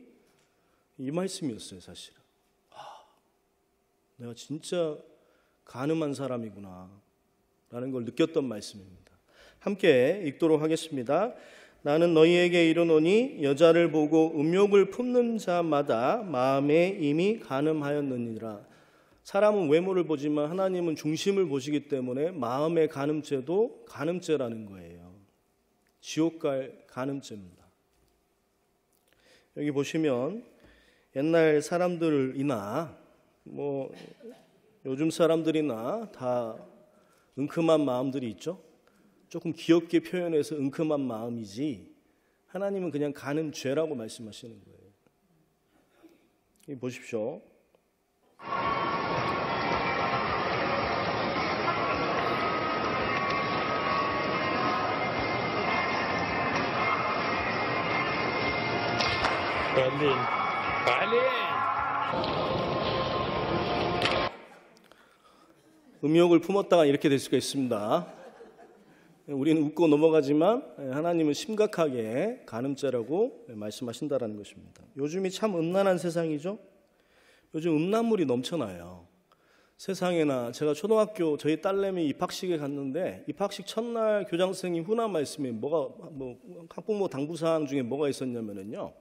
이 말씀이었어요. 사실은 내가 진짜 간음한 사람이구나 라는 걸 느꼈던 말씀입니다. 함께 읽도록 하겠습니다. 나는 너희에게 이르노니 여자를 보고 음욕을 품는 자마다 마음에 이미 간음하였느니라. 사람은 외모를 보지만 하나님은 중심을 보시기 때문에 마음의 간음죄도 간음죄라는 거예요. 지옥 갈 간음죄입니다. 여기 보시면 옛날 사람들이나 요즘 사람들이나 다 은큼한 마음들이 있죠. 조금 귀엽게 표현해서 은큼한 마음이지, 하나님은 그냥 간음죄라고 말씀하시는 거예요. 여기 보십시오. Berlin. Berlin. 음욕을 품었다가 이렇게 될 수가 있습니다. 우리는 웃고 넘어가지만 하나님은 심각하게 간음죄라고 말씀하신다라는 것입니다. 요즘이 참 음란한 세상이죠. 요즘 음란물이 넘쳐나요. 세상에나 제가 초등학교 저희 딸내미 입학식에 갔는데 입학식 첫날 교장 선생님 훈화 말씀에 학부모 당부사항 중에 뭐가 있었냐면요.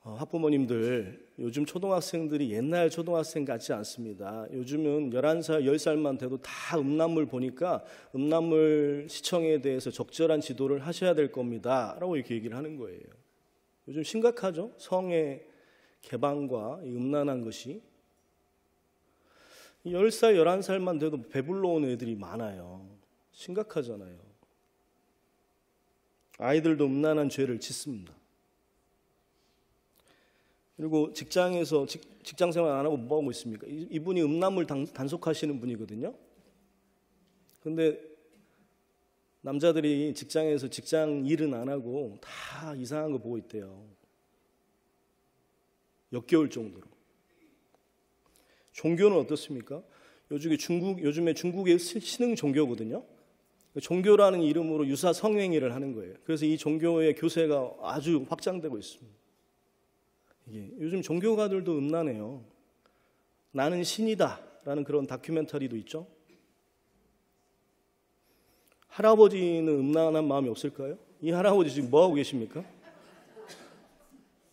학부모님들 요즘 초등학생들이 옛날 초등학생 같지 않습니다. 요즘은 11살, 10살만 돼도 다 음란물 보니까 음란물 시청에 대해서 적절한 지도를 하셔야 될 겁니다. 라고 이렇게 얘기를 하는 거예요. 요즘 심각하죠? 성의 개방과 이 음란한 것이. 10살, 11살만 돼도 배불러 온 애들이 많아요. 심각하잖아요. 아이들도 음란한 죄를 짓습니다. 그리고 직장에서 직장 생활 안 하고 뭐 하고 있습니까? 이분이 음란물 단속하시는 분이거든요. 근데 남자들이 직장에서 직장 일은 안 하고 다 이상한 거 보고 있대요. 역겨울 정도로. 종교는 어떻습니까? 요즘에 중국의 신흥 종교거든요. 종교라는 이름으로 유사 성행위를 하는 거예요. 그래서 이 종교의 교세가 아주 확장되고 있습니다. 요즘 종교가들도 음란해요. 나는 신이다 라는 그런 다큐멘터리도 있죠. 할아버지는 음란한 마음이 없을까요? 이 할아버지 지금 뭐하고 계십니까?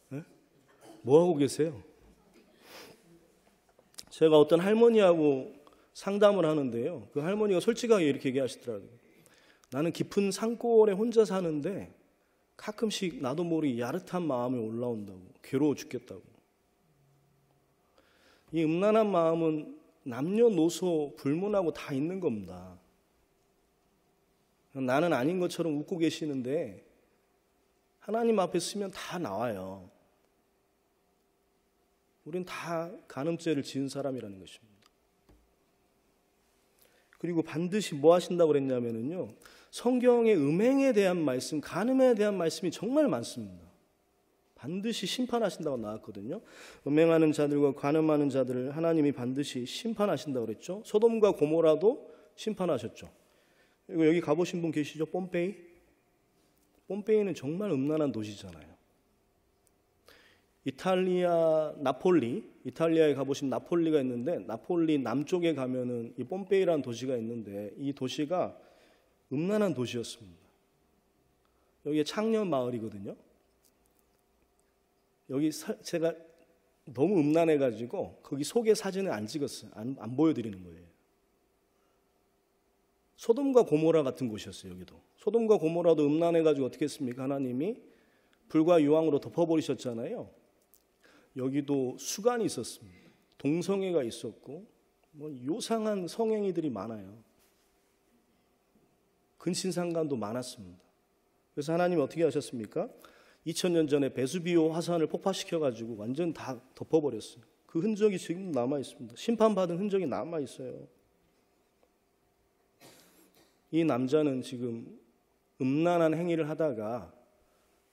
네? 뭐하고 계세요? 제가 어떤 할머니하고 상담을 하는데요. 그 할머니가 솔직하게 이렇게 얘기하시더라고요. 나는 깊은 산골에 혼자 사는데 가끔씩 나도 모르게 야릇한 마음이 올라온다고. 괴로워 죽겠다고. 이 음란한 마음은 남녀노소 불문하고 다 있는 겁니다. 나는 아닌 것처럼 웃고 계시는데 하나님 앞에 쓰면 다 나와요. 우린 다 간음죄를 지은 사람이라는 것입니다. 그리고 반드시 뭐 하신다고 그랬냐면요. 성경의 음행에 대한 말씀, 간음에 대한 말씀이 정말 많습니다. 반드시 심판하신다고 나왔거든요. 음행하는 자들과 간음하는 자들을 하나님이 반드시 심판하신다고 그랬죠. 소돔과 고모라도 심판하셨죠. 그리고 여기 가보신 분 계시죠? 폼페이? 폼페이는 정말 음란한 도시잖아요. 이탈리아 나폴리, 이탈리아에 가보신 나폴리가 있는데 나폴리 남쪽에 가면은 이 폼페이라는 도시가 있는데 이 도시가 음란한 도시였습니다. 여기에 창녀 마을이거든요. 여기 제가 너무 음란해가지고 거기 속에 사진을 안 찍었어요. 안 보여드리는 거예요. 소돔과 고모라 같은 곳이었어요. 여기도. 소돔과 고모라도 음란해가지고 어떻게 했습니까? 하나님이 불과 유황으로 덮어버리셨잖아요. 여기도 수간이 있었습니다. 동성애가 있었고 요상한 성행위들이 많아요. 근신상간도 많았습니다. 그래서 하나님이 어떻게 하셨습니까? 2000년 전에 베수비오 화산을 폭파시켜가지고 완전 다 덮어버렸어요. 그 흔적이 지금 남아있습니다. 심판받은 흔적이 남아있어요. 이 남자는 지금 음란한 행위를 하다가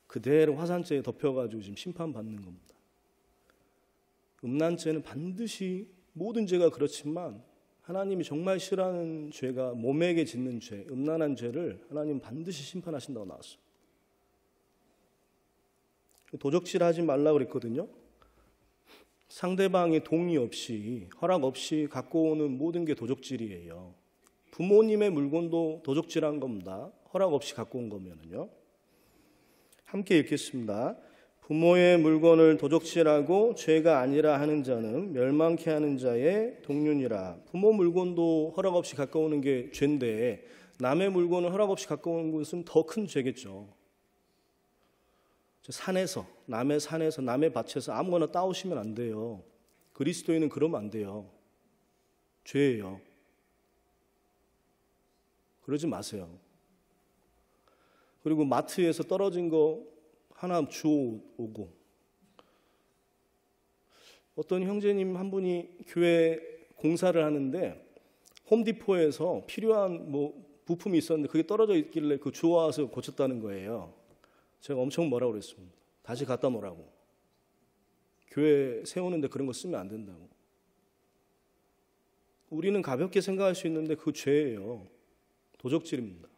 그대로 화산재에 덮여가지고 지금 심판받는 겁니다. 음란죄는 반드시 모든 죄가 그렇지만 하나님이 정말 싫어하는 죄가 몸에게 짓는 죄, 음란한 죄를 하나님 반드시 심판하신다고 나왔습니다. 도적질하지 말라고 그랬거든요. 상대방의 동의 없이 허락 없이 갖고 오는 모든 게 도적질이에요. 부모님의 물건도 도적질한 겁니다. 허락 없이 갖고 온 거면은요. 함께 읽겠습니다. 부모의 물건을 도적질하고 죄가 아니라 하는 자는 멸망케 하는 자의 동륜이라. 부모 물건도 허락 없이 갖고 오는 게 죄인데 남의 물건을 허락 없이 갖고 오는 것은 더 큰 죄겠죠. 산에서, 남의 산에서, 남의 밭에서 아무거나 따오시면 안 돼요. 그리스도인은 그러면 안 돼요. 죄예요. 그러지 마세요. 그리고 마트에서 떨어진 거 하나 주워오고, 어떤 형제님 한 분이 교회 공사를 하는데 홈디포에서 필요한 부품이 있었는데 그게 떨어져 있길래 그 주워와서 고쳤다는 거예요. 제가 엄청 뭐라고 그랬습니다. 다시 갖다 놓으라고. 교회 세우는데 그런 거 쓰면 안 된다고. 우리는 가볍게 생각할 수 있는데 그 죄예요. 도적질입니다.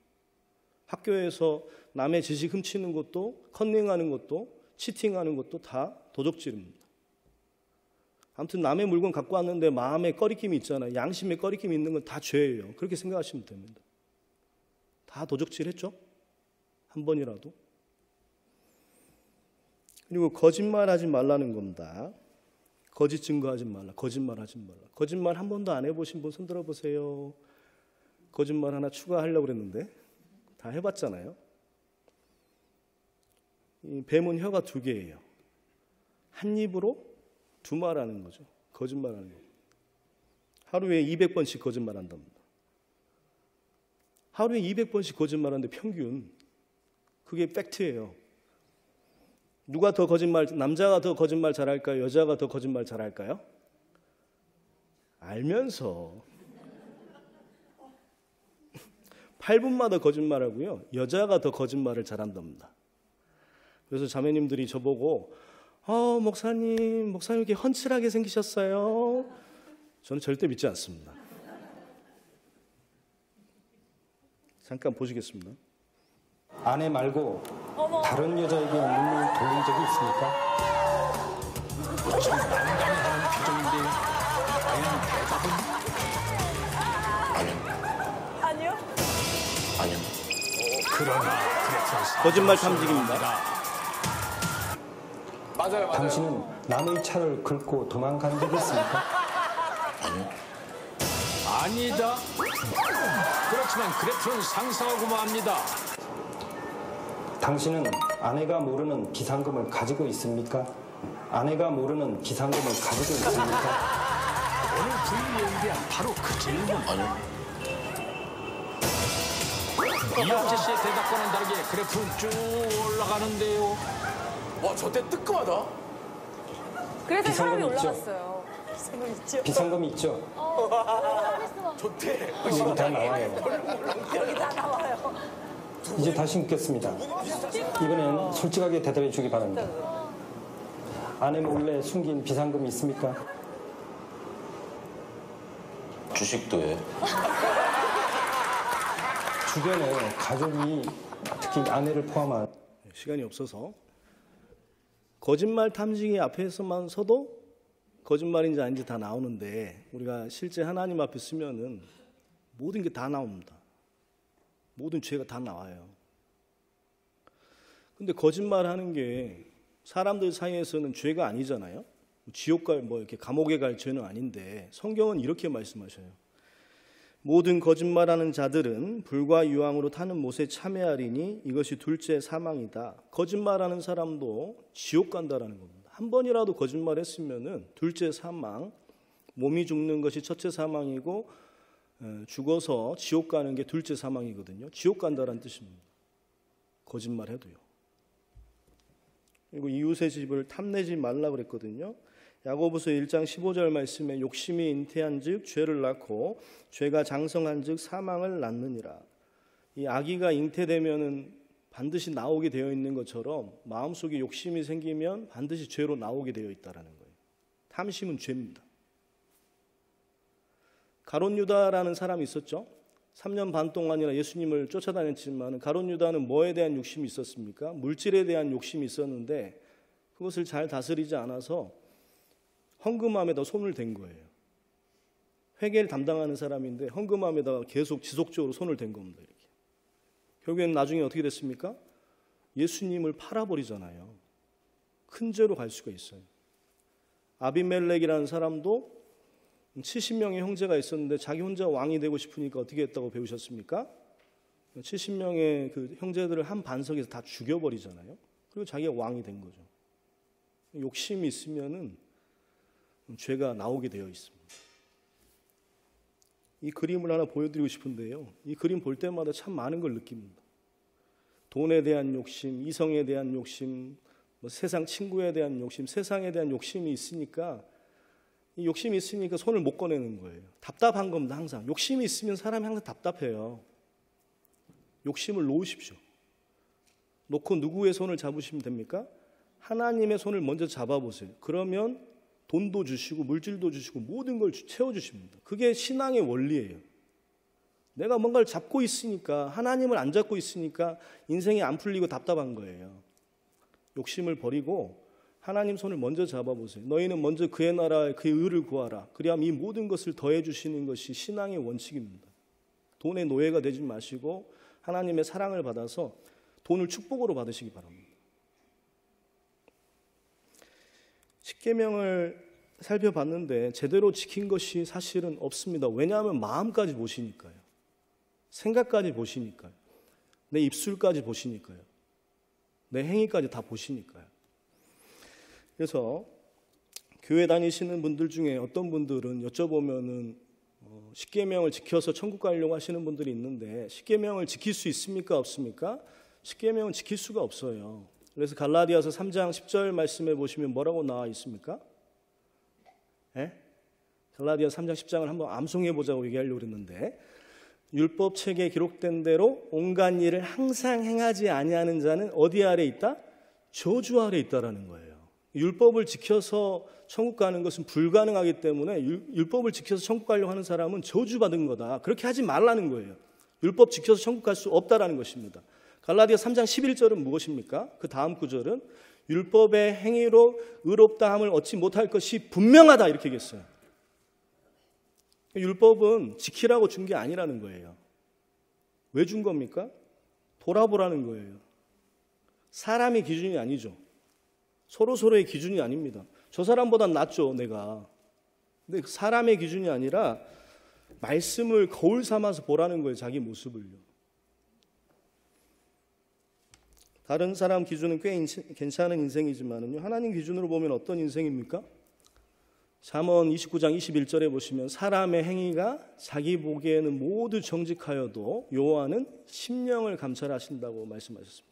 학교에서 남의 지식 훔치는 것도, 컨닝하는 것도, 치팅하는 것도 다 도적질입니다. 아무튼 남의 물건 갖고 왔는데 마음에 꺼리낌이 있잖아요. 양심에 꺼리낌이 있는 건 다 죄예요. 그렇게 생각하시면 됩니다. 다 도적질했죠? 한 번이라도. 그리고 거짓말하지 말라는 겁니다. 거짓 증거하지 말라. 거짓말하지 말라. 거짓말 한 번도 안 해보신 분 손 들어보세요. 거짓말 하나 추가하려고 그랬는데 다 해봤잖아요. 이 뱀은 혀가 2개예요. 한 입으로 2말하는 거죠. 거짓말하는 거. 하루에 200번씩 거짓말한답니다. 하루에 200번씩 거짓말하는데 평균 그게 팩트예요. 누가 더 거짓말, 남자가 더 거짓말 잘할까요? 여자가 더 거짓말 잘할까요? 알면서 8분마다 거짓말하고요. 여자가 더 거짓말을 잘한답니다. 그래서 자매님들이 저보고 목사님 이렇게 훤칠하게 생기셨어요. 저는 절대 믿지 않습니다. 잠깐 보시겠습니다. 아내 말고 다른 여자에게 눈을 돌린 적이 있습니까? 좀 난감해하는 표정인데 과연 대답은? 아니요. 그러나 거짓말 탐지기입니다. 맞아요. 당신은 남의 차를 긁고 도망간 적이 있습니까? 아니다. 그렇지만 그래프는 상상하고 맙니다. 당신은 아내가 모르는 비상금을 가지고 있습니까? 아내가 모르는 비상금을 가지고 있습니까? 오늘 불리에 대한 바로 그 질문. 이영재 씨의 대답과는 다르게 그래프는 쭉 올라가는데요. 와, 저 때 뜨끔하다. 그래서 비상금 혈압이 있죠? 올라갔어요. 비상금 있죠? 비상금 있죠? 저 때. 여기 다 나와요. 여기 다 나와요. 이제 다시 묻겠습니다. 이번엔 솔직하게 대답해 주기 바랍니다. 아내 몰래 숨긴 비상금이 있습니까? 주식도 해. 주변에 가족이 특히 아내를 포함한 시간이 없어서 거짓말 탐지기 앞에서만 서도 거짓말인지 아닌지 다 나오는데 우리가 실제 하나님 앞에 쓰면은 모든 게 다 나옵니다. 모든 죄가 다 나와요. 근데 거짓말하는 게 사람들 사이에서는 죄가 아니잖아요. 지옥 갈 이렇게 감옥에 갈 죄는 아닌데 성경은 이렇게 말씀하셔요. 모든 거짓말하는 자들은 불과 유황으로 타는 못에 참여하리니 이것이 둘째 사망이다. 거짓말하는 사람도 지옥 간다라는 겁니다. 한 번이라도 거짓말했으면은 둘째 사망, 몸이 죽는 것이 첫째 사망이고 죽어서 지옥 가는 게 둘째 사망이거든요. 지옥 간다라는 뜻입니다. 거짓말해도요. 그리고 이웃의 집을 탐내지 말라 그랬거든요. 야고보서 1장 15절 말씀에 욕심이 잉태한 즉 죄를 낳고 죄가 장성한 즉 사망을 낳느니라. 이 아기가 잉태되면은 반드시 나오게 되어 있는 것처럼 마음속에 욕심이 생기면 반드시 죄로 나오게 되어 있다라는 거예요. 탐심은 죄입니다. 가롯 유다라는 사람이 있었죠. 3년 반 동안이나 예수님을 쫓아다녔지만 가롯 유다는 뭐에 대한 욕심이 있었습니까? 물질에 대한 욕심이 있었는데 그것을 잘 다스리지 않아서 헌금함에다 손을 댄 거예요. 회계를 담당하는 사람인데 헌금함에다가 계속 지속적으로 손을 댄 겁니다. 이렇게. 결국에는 나중에 어떻게 됐습니까? 예수님을 팔아버리잖아요. 큰 죄로 갈 수가 있어요. 아비멜렉이라는 사람도 70명의 형제가 있었는데 자기 혼자 왕이 되고 싶으니까 어떻게 했다고 배우셨습니까? 70명의 그 형제들을 한 반석에서 다 죽여버리잖아요. 그리고 자기가 왕이 된 거죠. 욕심이 있으면은 죄가 나오게 되어 있습니다. 이 그림을 하나 보여드리고 싶은데요. 이 그림 볼 때마다 참 많은 걸 느낍니다. 돈에 대한 욕심, 이성에 대한 욕심, 세상 친구에 대한 욕심, 세상에 대한 욕심이 있으니까 이 욕심이 있으니까 손을 못 꺼내는 거예요. 답답한 겁니다. 항상. 욕심이 있으면 사람이 항상 답답해요. 욕심을 놓으십시오. 놓고 누구의 손을 잡으시면 됩니까? 하나님의 손을 먼저 잡아보세요. 그러면 돈도 주시고 물질도 주시고 모든 걸 채워주십니다. 그게 신앙의 원리예요. 내가 뭔가를 잡고 있으니까, 하나님을 안 잡고 있으니까 인생이 안 풀리고 답답한 거예요. 욕심을 버리고 하나님 손을 먼저 잡아보세요. 너희는 먼저 그의 나라에 그의 의를 구하라. 그리하면 이 모든 것을 더해 주시는 것이 신앙의 원칙입니다. 돈의 노예가 되지 마시고 하나님의 사랑을 받아서 돈을 축복으로 받으시기 바랍니다. 십계명을 살펴봤는데 제대로 지킨 것이 사실은 없습니다. 왜냐하면 마음까지 보시니까요. 생각까지 보시니까요. 내 입술까지 보시니까요. 내 행위까지 다 보시니까요. 그래서 교회 다니시는 분들 중에 어떤 분들은 여쭤보면은 십계명을 지켜서 천국 가려고 하시는 분들이 있는데 십계명을 지킬 수 있습니까? 없습니까? 십계명은 지킬 수가 없어요. 그래서 갈라디아서 3장 10절 말씀에 보시면 뭐라고 나와 있습니까? 예? 갈라디아 3장 10장을 한번 암송해 보자고 얘기하려고 그랬는데 율법책에 기록된 대로 온갖 일을 항상 행하지 아니하는 자는 어디 아래 있다? 저주 아래 있다라는 거예요. 율법을 지켜서 천국 가는 것은 불가능하기 때문에 율법을 지켜서 천국 가려고 하는 사람은 저주받은 거다. 그렇게 하지 말라는 거예요. 율법 지켜서 천국 갈 수 없다라는 것입니다. 갈라디아 3장 11절은 무엇입니까? 그 다음 구절은 율법의 행위로 의롭다함을 얻지 못할 것이 분명하다 이렇게 얘기했어요. 율법은 지키라고 준 게 아니라는 거예요. 왜 준 겁니까? 돌아보라는 거예요. 사람의 기준이 아니죠. 서로서로의 기준이 아닙니다. 저 사람보단 낫죠, 내가. 근데 사람의 기준이 아니라 말씀을 거울 삼아서 보라는 거예요, 자기 모습을요. 다른 사람 기준은 꽤 괜찮은 인생이지만요, 하나님 기준으로 보면 어떤 인생입니까? 잠언 29장 21절에 보시면 사람의 행위가 자기 보기에는 모두 정직하여도 여호와는 심령을 감찰하신다고 말씀하셨습니다.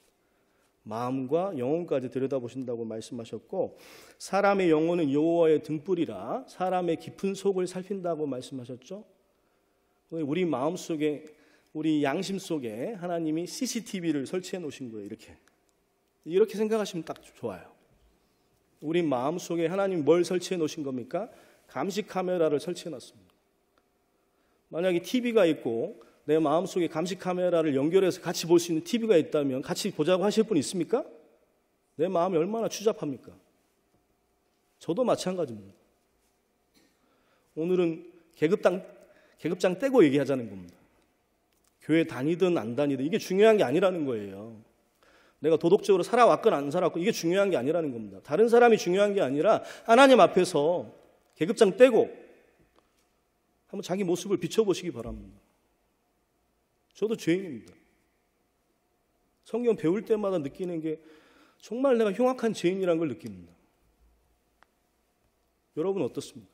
마음과 영혼까지 들여다보신다고 말씀하셨고 사람의 영혼은 여호와의 등불이라 사람의 깊은 속을 살핀다고 말씀하셨죠. 우리 마음속에 우리 양심 속에 하나님이 CCTV를 설치해 놓으신 거예요. 이렇게 생각하시면 딱 좋아요. 우리 마음속에 하나님이 뭘 설치해 놓으신 겁니까? 감시 카메라를 설치해 놨습니다. 만약에 TV가 있고 내 마음속에 감시 카메라를 연결해서 같이 볼 수 있는 TV가 있다면 같이 보자고 하실 분 있습니까? 내 마음이 얼마나 추잡합니까? 저도 마찬가지입니다. 오늘은 계급장 떼고 얘기하자는 겁니다. 교회 다니든 안 다니든 이게 중요한 게 아니라는 거예요. 내가 도덕적으로 살아왔건 안 살아왔건 이게 중요한 게 아니라는 겁니다. 다른 사람이 중요한 게 아니라 하나님 앞에서 계급장 떼고 한번 자기 모습을 비춰보시기 바랍니다. 저도 죄인입니다. 성경 배울 때마다 느끼는 게 정말 내가 흉악한 죄인이라는 걸 느낍니다. 여러분 어떻습니까?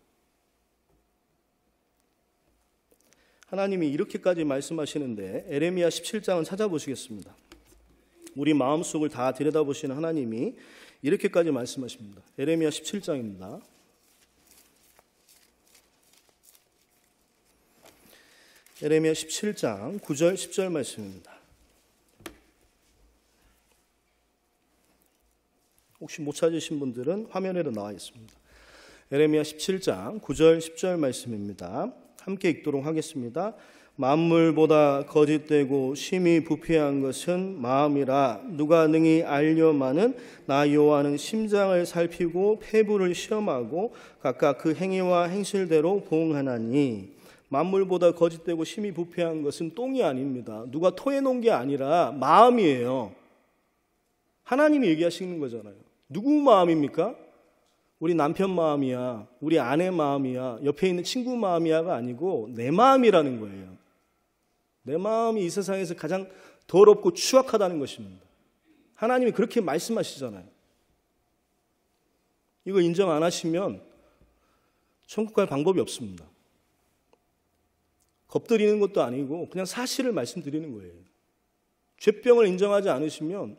하나님이 이렇게까지 말씀하시는데 에레미야 17장은 찾아보시겠습니다. 우리 마음속을 다 들여다보시는 하나님이 이렇게까지 말씀하십니다. 에레미야 17장입니다. 에레미야 17장 9절 10절 말씀입니다. 혹시 못 찾으신 분들은 화면에도 나와 있습니다. 에레미야 17장 9절 10절 말씀입니다. 함께 읽도록 하겠습니다. 만물보다 거짓되고 심히 부패한 것은 마음이라 누가 능히 알려마는 나 여호와는 심장을 살피고 폐부를 시험하고 각각 그 행위와 행실대로 보응하나니 만물보다 거짓되고 심히 부패한 것은 똥이 아닙니다. 누가 토해놓은 게 아니라 마음이에요. 하나님이 얘기하시는 거잖아요. 누구 마음입니까? 우리 남편 마음이야, 우리 아내 마음이야, 옆에 있는 친구 마음이야가 아니고 내 마음이라는 거예요. 내 마음이 이 세상에서 가장 더럽고 추악하다는 것입니다. 하나님이 그렇게 말씀하시잖아요. 이거 인정 안 하시면 천국 갈 방법이 없습니다. 겁들이는 것도 아니고 그냥 사실을 말씀드리는 거예요. 죄병을 인정하지 않으시면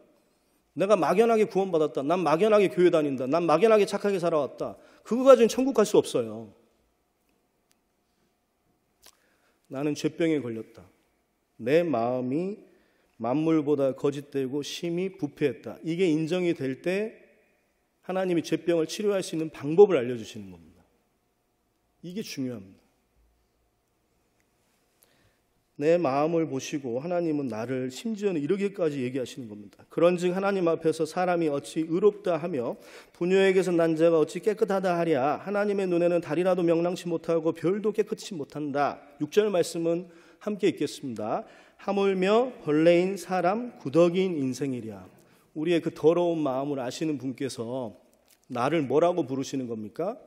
내가 막연하게 구원받았다, 난 막연하게 교회 다닌다, 난 막연하게 착하게 살아왔다, 그거 가지고는 천국 갈 수 없어요. 나는 죄병에 걸렸다. 내 마음이 만물보다 거짓되고 심히 부패했다. 이게 인정이 될 때 하나님이 죄병을 치료할 수 있는 방법을 알려주시는 겁니다. 이게 중요합니다. 내 마음을 보시고 하나님은 나를 심지어는 이렇게까지 얘기하시는 겁니다. 그런즉 하나님 앞에서 사람이 어찌 의롭다 하며 부녀에게서 난 자가 어찌 깨끗하다 하랴. 하나님의 눈에는 달이라도 명랑치 못하고 별도 깨끗이 못한다. 6절 말씀은 함께 읽겠습니다. 하물며 벌레인 사람 구더기인 인생이랴. 우리의 그 더러운 마음을 아시는 분께서 나를 뭐라고 부르시는 겁니까?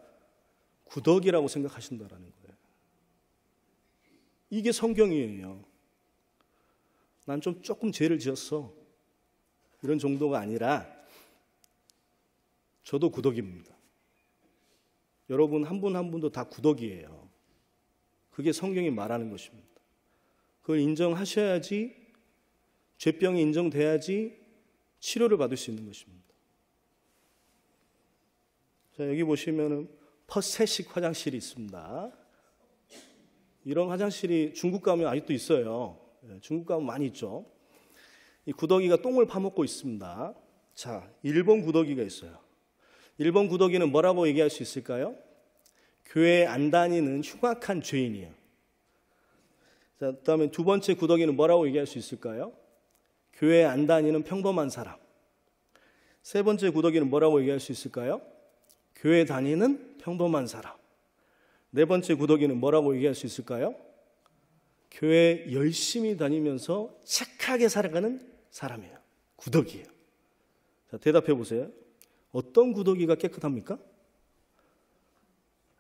구더기라고 생각하신다라는 거예요. 이게 성경이에요. 난 좀 조금 죄를 지었어. 이런 정도가 아니라 저도 구더기입니다. 여러분 한 분 한 분도 다 구더기예요. 그게 성경이 말하는 것입니다. 그걸 인정하셔야지, 죄병이 인정돼야지 치료를 받을 수 있는 것입니다. 자, 여기 보시면은 퍼셋식 화장실이 있습니다. 이런 화장실이 중국 가면 아직도 있어요. 중국 가면 많이 있죠. 이 구더기가 똥을 파먹고 있습니다. 자, 1번 구더기가 있어요. 1번 구더기는 뭐라고 얘기할 수 있을까요? 교회 안 다니는 흉악한 죄인이에요. 자, 그다음에 두 번째 구더기는 뭐라고 얘기할 수 있을까요? 교회 안 다니는 평범한 사람. 세 번째 구더기는 뭐라고 얘기할 수 있을까요? 교회 다니는 평범한 사람. 네 번째 구더기는 뭐라고 얘기할 수 있을까요? 교회 열심히 다니면서 착하게 살아가는 사람이에요. 구더기예요. 자, 대답해 보세요. 어떤 구더기가 깨끗합니까?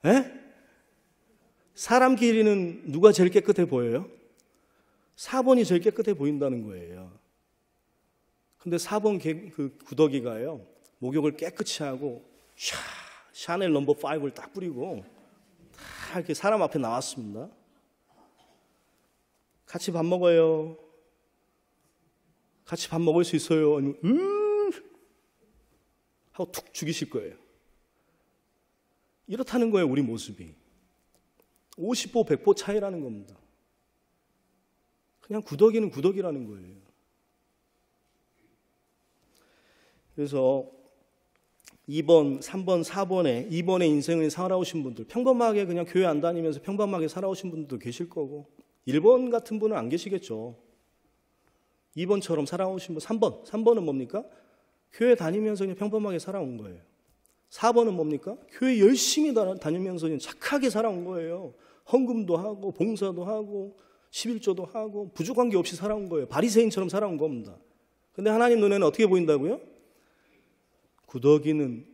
에? 사람끼리는 누가 제일 깨끗해 보여요? 4번이 제일 깨끗해 보인다는 거예요. 근데 4번 그 구더기가요, 목욕을 깨끗이 하고 샤넬 넘버 5를 딱 뿌리고 다 이렇게 사람 앞에 나왔습니다. 같이 밥 먹어요. 같이 밥 먹을 수 있어요. 아니면 하고 툭 죽이실 거예요. 이렇다는 거예요, 우리 모습이. 50보 100보 차이라는 겁니다. 그냥 구더기는 구더기라는 거예요. 그래서 2번, 3번, 4번에 2번의 인생을 살아오신 분들, 평범하게 그냥 교회 안 다니면서 평범하게 살아오신 분들도 계실 거고, 1번 같은 분은 안 계시겠죠. 2번처럼 살아오신 분, 3번은 뭡니까? 교회 다니면서 그냥 평범하게 살아온 거예요. 4번은 뭡니까? 교회 열심히 다니면서 그냥 착하게 살아온 거예요. 헌금도 하고 봉사도 하고 11조도 하고 부족한 게 없이 살아온 거예요. 바리새인처럼 살아온 겁니다. 근데 하나님 눈에는 어떻게 보인다고요? 구더기는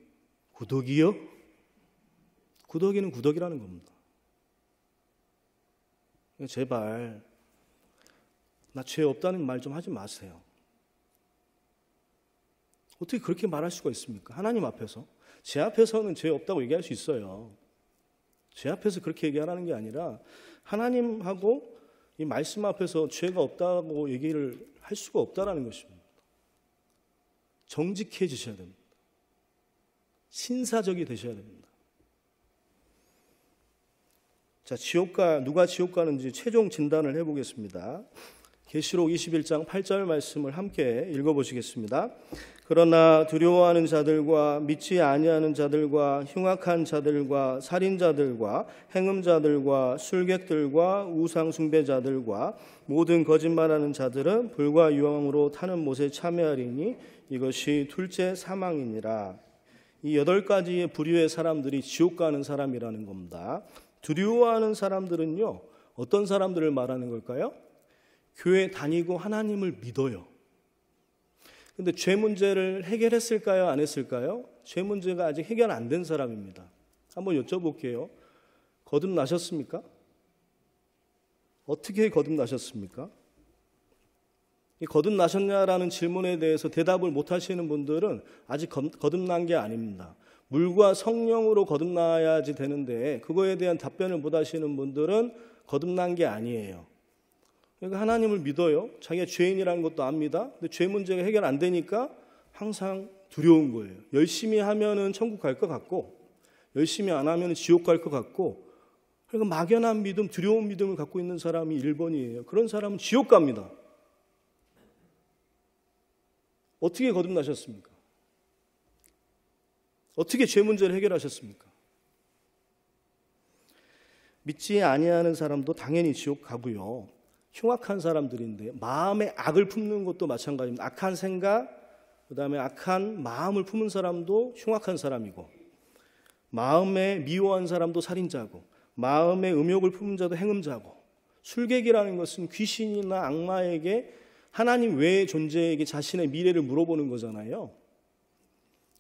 구더기요? 구더기는 구더기라는 겁니다. 제발 나 죄 없다는 말 좀 하지 마세요. 어떻게 그렇게 말할 수가 있습니까? 하나님 앞에서. 제 앞에서는 죄 없다고 얘기할 수 있어요. 제 앞에서 그렇게 얘기하라는 게 아니라 하나님하고 이 말씀 앞에서 죄가 없다고 얘기를 할 수가 없다라는 것입니다. 정직해지셔야 됩니다. 신사적이 되셔야 됩니다. 자, 누가 지옥 가는지 최종 진단을 해보겠습니다. 계시록 21장 8절 말씀을 함께 읽어보시겠습니다. 그러나 두려워하는 자들과 믿지 아니하는 자들과 흉악한 자들과 살인자들과 행음자들과 술객들과 우상 숭배자들과 모든 거짓말하는 자들은 불과 유황으로 타는 못에 참여하리니 이것이 둘째 사망이니라. 이 8가지의 부류의 사람들이 지옥 가는 사람이라는 겁니다. 두려워하는 사람들은요, 어떤 사람들을 말하는 걸까요? 교회 다니고 하나님을 믿어요. 근데 죄 문제를 해결했을까요? 안 했을까요? 죄 문제가 아직 해결 안 된 사람입니다. 한번 여쭤볼게요. 거듭나셨습니까? 어떻게 거듭나셨습니까? 이 거듭나셨냐라는 질문에 대해서 대답을 못 하시는 분들은 아직 거듭난 게 아닙니다. 물과 성령으로 거듭나야지 되는데 그거에 대한 답변을 못 하시는 분들은 거듭난 게 아니에요. 그러니까 하나님을 믿어요. 자기가 죄인이라는 것도 압니다. 근데 죄 문제가 해결 안 되니까 항상 두려운 거예요. 열심히 하면은 천국 갈 것 같고 열심히 안 하면 지옥 갈 것 같고, 그러니까 막연한 믿음, 두려운 믿음을 갖고 있는 사람이 1번이에요. 그런 사람은 지옥 갑니다. 어떻게 거듭나셨습니까? 어떻게 죄 문제를 해결하셨습니까? 믿지 아니하는 사람도 당연히 지옥 가고요. 흉악한 사람들인데 마음에 악을 품는 것도 마찬가지입니다. 악한 생각, 그 다음에 악한 마음을 품은 사람도 흉악한 사람이고, 마음에 미워한 사람도 살인자고, 마음에 음욕을 품은 자도 행음자고, 술객이라는 것은 귀신이나 악마에게 하나님 외의 존재에게 자신의 미래를 물어보는 거잖아요.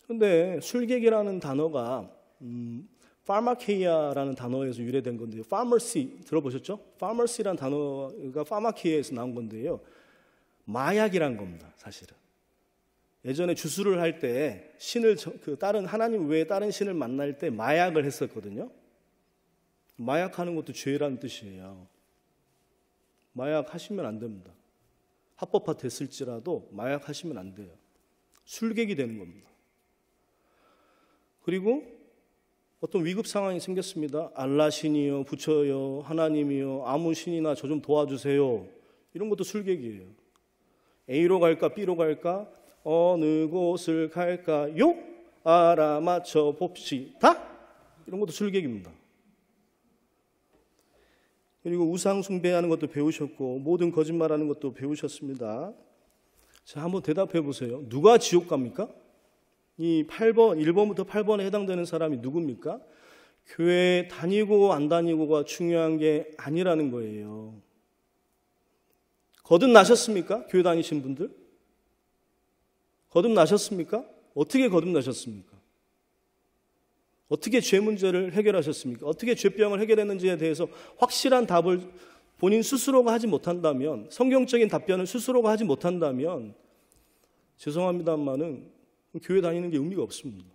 그런데 술객이라는 단어가 파마케이아라는 단어에서 유래된 건데요. 파머시 들어보셨죠? 파머시라는 단어가 파마케이아에서 나온 건데요. 마약이란 겁니다, 사실은. 예전에 주술을 할 때 신을 다른 하나님 외에 다른 신을 만날 때 마약을 했었거든요. 마약하는 것도 죄라는 뜻이에요. 마약하시면 안 됩니다. 합법화 됐을지라도 마약하시면 안 돼요. 술객이 되는 겁니다. 그리고 어떤 위급 상황이 생겼습니다. 알라 신이요, 부처요, 하나님이요, 아무 신이나 저 좀 도와주세요. 이런 것도 술객이에요. A로 갈까 B로 갈까 어느 곳을 갈까요? 알아맞혀 봅시다. 이런 것도 술객입니다. 그리고 우상 숭배하는 것도 배우셨고 모든 거짓말하는 것도 배우셨습니다. 자, 한번 대답해 보세요. 누가 지옥 갑니까? 이 8번, 1번부터 8번에 해당되는 사람이 누굽니까? 교회 다니고 안 다니고가 중요한 게 아니라는 거예요. 거듭나셨습니까? 교회 다니신 분들? 거듭나셨습니까? 어떻게 거듭나셨습니까? 어떻게 죄 문제를 해결하셨습니까? 어떻게 죄병을 해결했는지에 대해서 확실한 답을 본인 스스로가 하지 못한다면, 성경적인 답변을 스스로가 하지 못한다면 죄송합니다만은 교회 다니는 게 의미가 없습니다.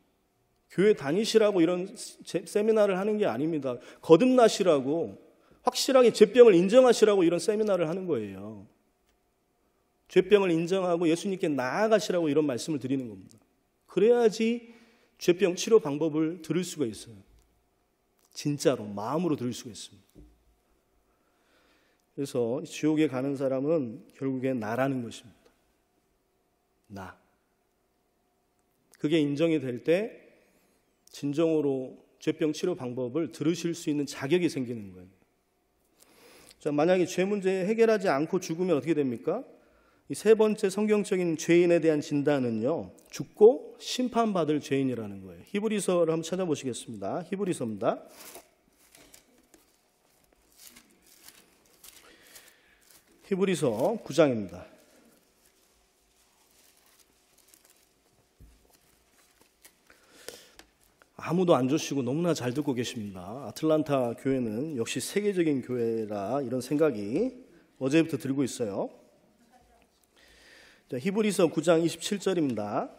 교회 다니시라고 이런 세미나를 하는 게 아닙니다. 거듭나시라고, 확실하게 죄병을 인정하시라고 이런 세미나를 하는 거예요. 죄병을 인정하고 예수님께 나아가시라고 이런 말씀을 드리는 겁니다. 그래야지 죄병 치료 방법을 들을 수가 있어요. 진짜로 마음으로 들을 수가 있습니다. 그래서 지옥에 가는 사람은 결국엔 나라는 것입니다. 나. 그게 인정이 될 때 진정으로 죄병 치료 방법을 들으실 수 있는 자격이 생기는 거예요. 자, 만약에 죄 문제 해결하지 않고 죽으면 어떻게 됩니까? 이 세 번째 성경적인 죄인에 대한 진단은요, 죽고 심판받을 죄인이라는 거예요. 히브리서를 한번 찾아보시겠습니다. 히브리서입니다. 히브리서 9장입니다. 아무도 안 주시고 너무나 잘 듣고 계십니다. 아틀란타 교회는 역시 세계적인 교회라 이런 생각이 어제부터 들고 있어요. 자, 히브리서 9장 27절입니다.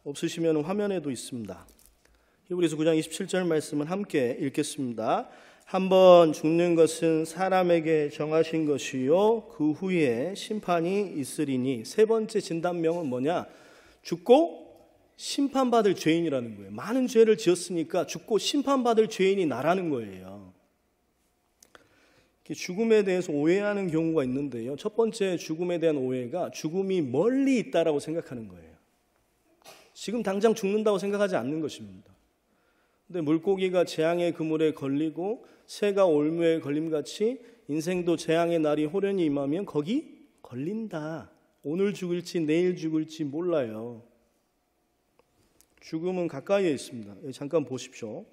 없으시면 화면에도 있습니다. 히브리서 9장 27절 말씀은 함께 읽겠습니다. 한번 죽는 것은 사람에게 정하신 것이요 그 후에 심판이 있으리니. 세 번째 진단명은 뭐냐? 죽고 심판받을 죄인이라는 거예요. 많은 죄를 지었으니까 죽고 심판받을 죄인이 나라는 거예요. 죽음에 대해서 오해하는 경우가 있는데요. 첫 번째 죽음에 대한 오해가 죽음이 멀리 있다라고 생각하는 거예요. 지금 당장 죽는다고 생각하지 않는 것입니다. 근데 물고기가 재앙의 그물에 걸리고 새가 올무에 걸림같이 인생도 재앙의 날이 호련히 임하면 거기 걸린다. 오늘 죽을지 내일 죽을지 몰라요. 죽음은 가까이에 있습니다. 잠깐 보십시오.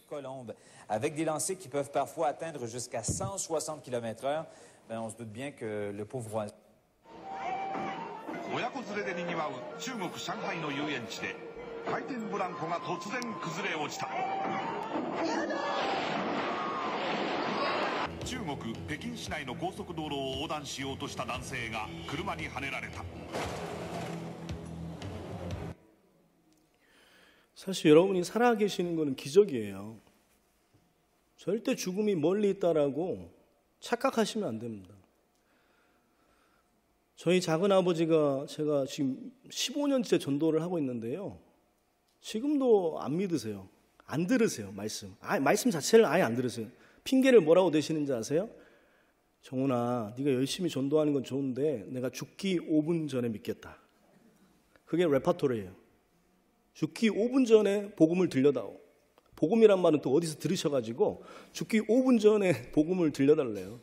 Colombe, avec des lancers qui peuvent parfois atteindre jusqu'à 160 km/h, on se doute bien que le pauvre oiseau. 親子連れでにぎわう中国上海の遊園地で回転ブランコが突然崩れ落ちた。中国北京市内の高速道路を横断しようとした男性が車にはねられた。 사실 여러분이 살아계시는 것은 기적이에요. 절대 죽음이 멀리 있다라고 착각하시면 안 됩니다. 저희 작은아버지가 제가 지금 15년째 전도를 하고 있는데요. 지금도 안 믿으세요. 안 들으세요, 말씀. 말씀 자체를 아예 안 들으세요. 핑계를 뭐라고 대시는지 아세요? 정훈아, 네가 열심히 전도하는 건 좋은데 내가 죽기 5분 전에 믿겠다. 그게 레파토리예요. 죽기 5분 전에 복음을 들려다오. 복음이란 말은 또 어디서 들으셔가지고 죽기 5분 전에 복음을 들려달래요.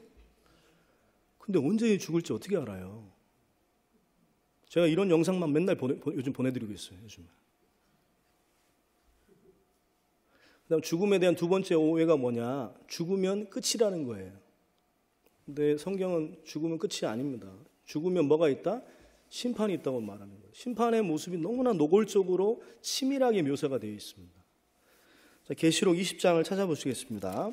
근데 언제 죽을지 어떻게 알아요? 제가 이런 영상만 맨날 요즘 보내드리고 있어요. 요즘. 그다음 죽음에 대한 두 번째 오해가 뭐냐? 죽으면 끝이라는 거예요. 근데 성경은 죽으면 끝이 아닙니다. 죽으면 뭐가 있다? 심판이 있다고 말하는 거예요. 심판의 모습이 너무나 노골적으로 치밀하게 묘사가 되어 있습니다. 자, 계시록 20장을 찾아보시겠습니다.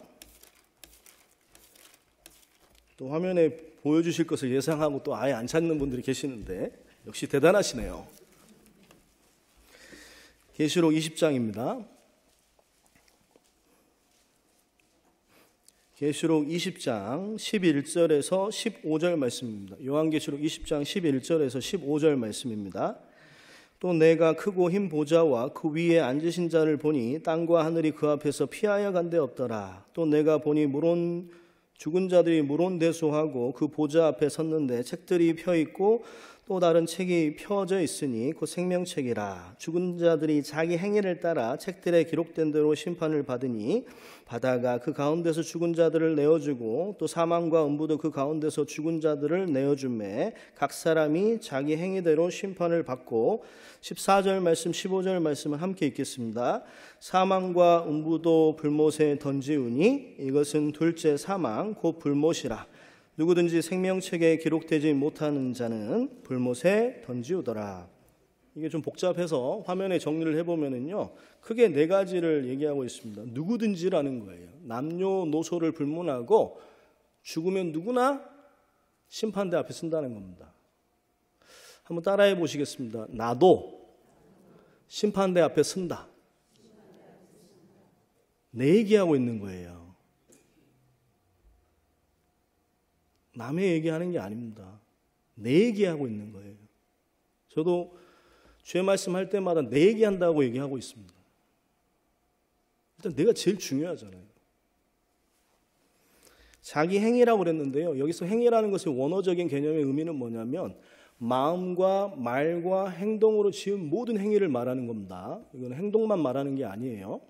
또 화면에 보여주실 것을 예상하고 또 아예 안 찾는 분들이 계시는데 역시 대단하시네요. 계시록 20장입니다. 계시록 20장 11절에서 15절 말씀입니다. 요한계시록 20장 11절에서 15절 말씀입니다. 또 내가 크고 흰 보좌와 그 위에 앉으신 자를 보니 땅과 하늘이 그 앞에서 피하여 간데 없더라. 또 내가 보니 죽은 자들이 물온대소하고 그 보좌 앞에 섰는데 책들이 펴 있고 또 다른 책이 펴져 있으니 곧 생명책이라. 죽은 자들이 자기 행위를 따라 책들에 기록된 대로 심판을 받으니 바다가 그 가운데서 죽은 자들을 내어주고 또 사망과 음부도 그 가운데서 죽은 자들을 내어주매 각 사람이 자기 행위대로 심판을 받고 14절 말씀 15절 말씀을 함께 읽겠습니다. 사망과 음부도 불못에 던지우니 이것은 둘째 사망 곧 불못이라. 누구든지 생명책에 기록되지 못하는 자는 불못에 던지우더라. 이게 좀 복잡해서 화면에 정리를 해보면은요, 크게 네 가지를 얘기하고 있습니다. 누구든지라는 거예요. 남녀노소를 불문하고 죽으면 누구나 심판대 앞에 쓴다는 겁니다. 한번 따라해 보시겠습니다. 나도 심판대 앞에 쓴다. 내 얘기하고 있는 거예요. 남의 얘기하는 게 아닙니다. 내 얘기하고 있는 거예요. 저도 죄 말씀할 때마다 내 얘기한다고 얘기하고 있습니다. 일단 내가 제일 중요하잖아요. 자기 행위라고 그랬는데요. 여기서 행위라는 것의 원어적인 개념의 의미는 뭐냐면 마음과 말과 행동으로 지은 모든 행위를 말하는 겁니다. 이건 행동만 말하는 게 아니에요.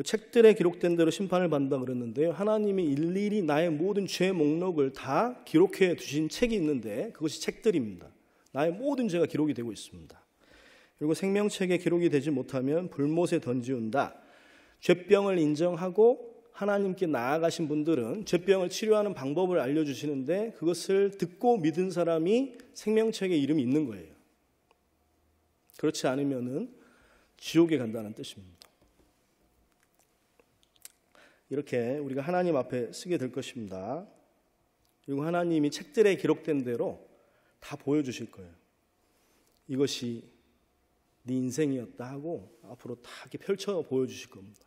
책들에 기록된 대로 심판을 받는다 그랬는데요. 하나님이 일일이 나의 모든 죄 목록을 다 기록해 두신 책이 있는데 그것이 책들입니다. 나의 모든 죄가 기록이 되고 있습니다. 그리고 생명책에 기록이 되지 못하면 불못에 던지운다. 죄병을 인정하고 하나님께 나아가신 분들은 죄병을 치료하는 방법을 알려주시는데 그것을 듣고 믿은 사람이 생명책에 이름이 있는 거예요. 그렇지 않으면은 지옥에 간다는 뜻입니다. 이렇게 우리가 하나님 앞에 쓰게 될 것입니다. 그리고 하나님이 책들에 기록된 대로 다 보여주실 거예요. 이것이 네 인생이었다 하고 앞으로 다 이렇게 펼쳐 보여주실 겁니다.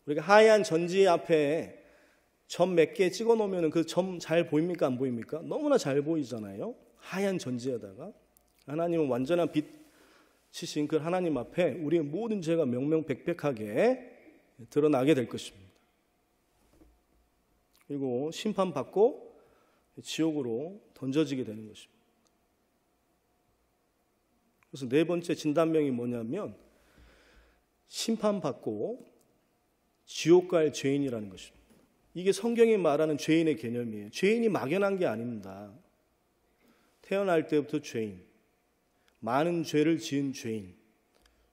우리가 하얀 전지 앞에 점 몇 개 찍어 놓으면 그 점 잘 보입니까? 안 보입니까? 너무나 잘 보이잖아요. 하얀 전지에다가 하나님은 완전한 빛이신 그 하나님 앞에 우리의 모든 죄가 명명백백하게 드러나게 될 것입니다. 그리고 심판받고 지옥으로 던져지게 되는 것입니다. 그래서 네 번째 진단명이 뭐냐면 심판받고 지옥 갈 죄인이라는 것입니다. 이게 성경이 말하는 죄인의 개념이에요. 죄인이 막연한 게 아닙니다. 태어날 때부터 죄인, 많은 죄를 지은 죄인,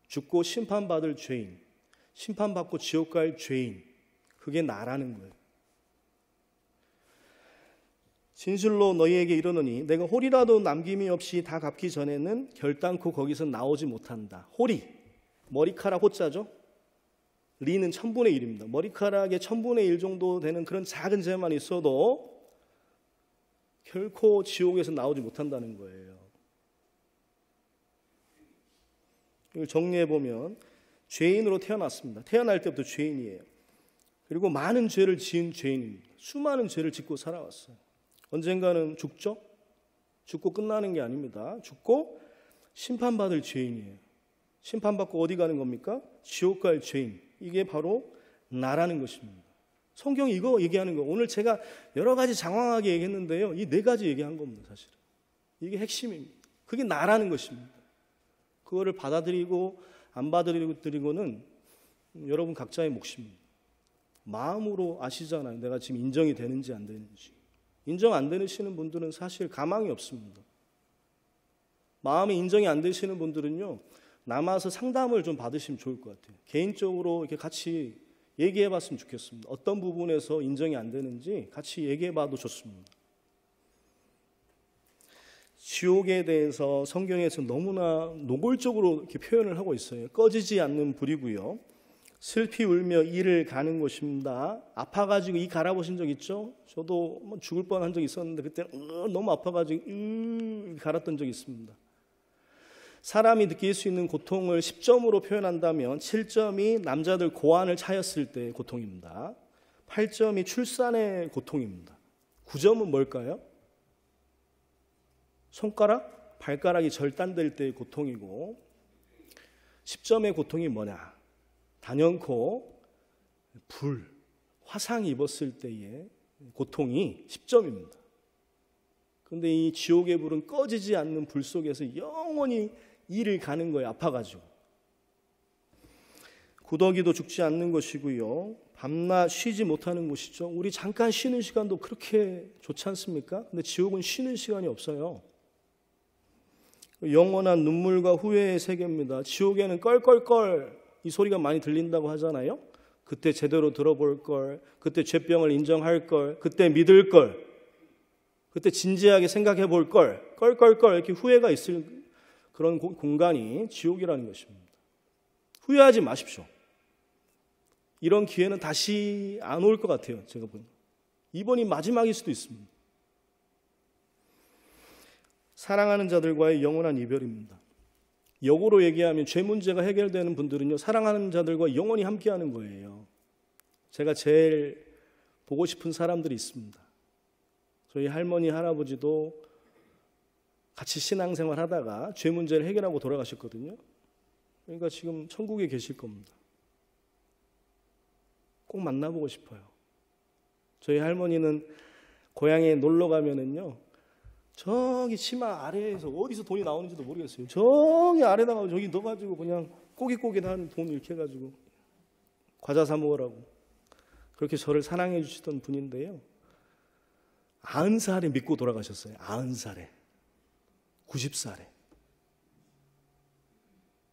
죽고 심판받을 죄인, 심판받고 지옥 갈 죄인, 그게 나라는 거예요. 진실로 너희에게 이르노니 내가 홀이라도 남김이 없이 다 갚기 전에는 결단코 거기서 나오지 못한다. 홀이, 머리카락 호자죠. 리는 1000분의 1입니다. 머리카락의 1000분의 1 정도 되는 그런 작은 죄만 있어도 결코 지옥에서 나오지 못한다는 거예요. 이걸 정리해보면 죄인으로 태어났습니다. 태어날 때부터 죄인이에요. 그리고 많은 죄를 지은 죄인입니다. 수많은 죄를 짓고 살아왔어요. 언젠가는 죽죠? 죽고 끝나는 게 아닙니다. 죽고 심판받을 죄인이에요. 심판받고 어디 가는 겁니까? 지옥 갈 죄인. 이게 바로 나라는 것입니다. 성경이 이거 얘기하는 거. 오늘 제가 여러 가지 장황하게 얘기했는데요. 이 네 가지 얘기한 겁니다, 사실은. 이게 핵심입니다. 그게 나라는 것입니다. 그거를 받아들이고 안 받아들이고는 여러분 각자의 몫입니다. 마음으로 아시잖아요. 내가 지금 인정이 되는지 안 되는지. 인정 안 되시는 분들은 사실 가망이 없습니다. 마음이 인정이 안 되시는 분들은요, 남아서 상담을 좀 받으시면 좋을 것 같아요. 개인적으로 이렇게 같이 얘기해 봤으면 좋겠습니다. 어떤 부분에서 인정이 안 되는지 같이 얘기해 봐도 좋습니다. 지옥에 대해서 성경에서 너무나 노골적으로 이렇게 표현을 하고 있어요. 꺼지지 않는 불이고요. 슬피 울며 이를 가는 곳입니다. 아파가지고 이 갈아보신 적 있죠? 저도 죽을 뻔한 적이 있었는데 그때 너무 아파가지고 갈았던 적이 있습니다. 사람이 느낄 수 있는 고통을 10점으로 표현한다면 7점이 남자들 고환을 차였을 때의 고통입니다. 8점이 출산의 고통입니다. 9점은 뭘까요? 손가락, 발가락이 절단될 때의 고통이고 10점의 고통이 뭐냐? 단연코 불, 화상 입었을 때의 고통이 10점입니다. 그런데 이 지옥의 불은 꺼지지 않는 불 속에서 영원히 이를 가는 거예요. 아파가지고. 구더기도 죽지 않는 것이고요. 밤낮 쉬지 못하는 곳이죠. 우리 잠깐 쉬는 시간도 그렇게 좋지 않습니까? 근데 지옥은 쉬는 시간이 없어요. 영원한 눈물과 후회의 세계입니다. 지옥에는 껄껄껄 이 소리가 많이 들린다고 하잖아요. 그때 제대로 들어볼 걸, 그때 죄병을 인정할 걸, 그때 믿을 걸, 그때 진지하게 생각해 볼 걸, 껄껄껄 이렇게 후회가 있을 그런 공간이 지옥이라는 것입니다. 후회하지 마십시오. 이런 기회는 다시 안 올 것 같아요. 제가 보니 이번이 마지막일 수도 있습니다. 사랑하는 자들과의 영원한 이별입니다. 역으로 얘기하면 죄 문제가 해결되는 분들은요, 사랑하는 자들과 영원히 함께하는 거예요. 제가 제일 보고 싶은 사람들이 있습니다. 저희 할머니, 할아버지도 같이 신앙생활 하다가 죄 문제를 해결하고 돌아가셨거든요. 그러니까 지금 천국에 계실 겁니다. 꼭 만나보고 싶어요. 저희 할머니는 고향에 놀러 가면은요, 저기 치마 아래에서 어디서 돈이 나오는지도 모르겠어요. 저기 아래다가 저기 넣어가지고 그냥 꼬깃꼬깃한 돈 이렇게 해가지고 과자 사 먹으라고 그렇게 저를 사랑해 주시던 분인데요. 90살에 믿고 돌아가셨어요. 90살에. 90살에.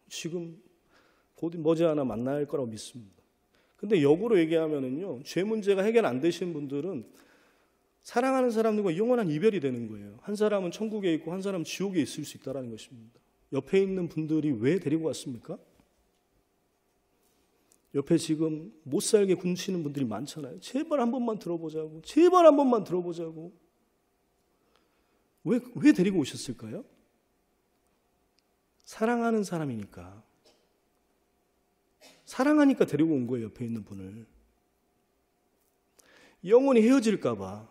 지금 곧 머지않아 만날 거라고 믿습니다. 근데 역으로 얘기하면은요, 죄 문제가 해결 안 되시는 분들은 사랑하는 사람들과 영원한 이별이 되는 거예요. 한 사람은 천국에 있고 한 사람은 지옥에 있을 수 있다는 것입니다. 옆에 있는 분들이 왜 데리고 왔습니까? 옆에 지금 못 살게 굶시는 분들이 많잖아요. 제발 한 번만 들어보자고. 제발 한 번만 들어보자고. 왜 데리고 오셨을까요? 사랑하는 사람이니까. 사랑하니까 데리고 온 거예요. 옆에 있는 분을. 영원히 헤어질까 봐.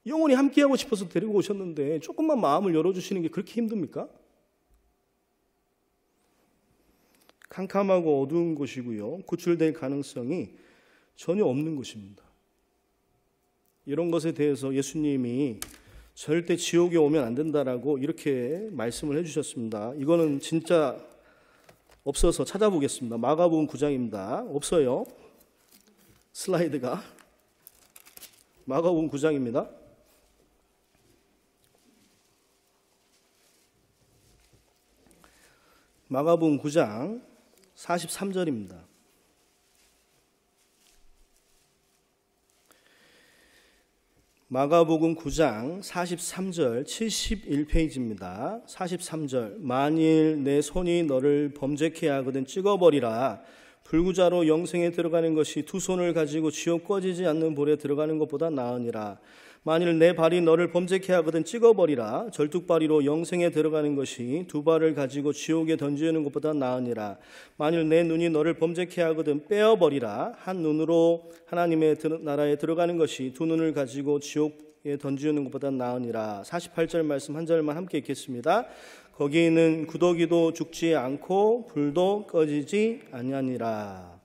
영원히 함께하고 싶어서 데리고 오셨는데 조금만 마음을 열어주시는 게 그렇게 힘듭니까? 캄캄하고 어두운 곳이고요. 구출될 가능성이 전혀 없는 곳입니다. 이런 것에 대해서 예수님이 절대 지옥에 오면 안 된다라고 이렇게 말씀을 해주셨습니다. 이거는 진짜 없어서 찾아보겠습니다. 마가복음 9장입니다. 없어요. 슬라이드가. 마가복음 9장입니다. 마가복음 9장 43절입니다. 마가복음 9장 43절 71페이지입니다. 43절 만일 내 손이 너를 범죄케 하거든 찍어버리라. 불구자로 영생에 들어가는 것이 두 손을 가지고 지옥 꺼지지 않는 불에 들어가는 것보다 나으니라. 만일 내 발이 너를 범죄케 하거든 찍어버리라. 절뚝발이로 영생에 들어가는 것이 두 발을 가지고 지옥에 던지는 것보다 나으니라. 만일 내 눈이 너를 범죄케 하거든 빼어버리라. 한 눈으로 하나님의 나라에 들어가는 것이 두 눈을 가지고 지옥에 던지는 것보다 나으니라. 48절 말씀 한 절만 함께 읽겠습니다. 거기는 구더기도 죽지 않고 불도 꺼지지 아니하니라.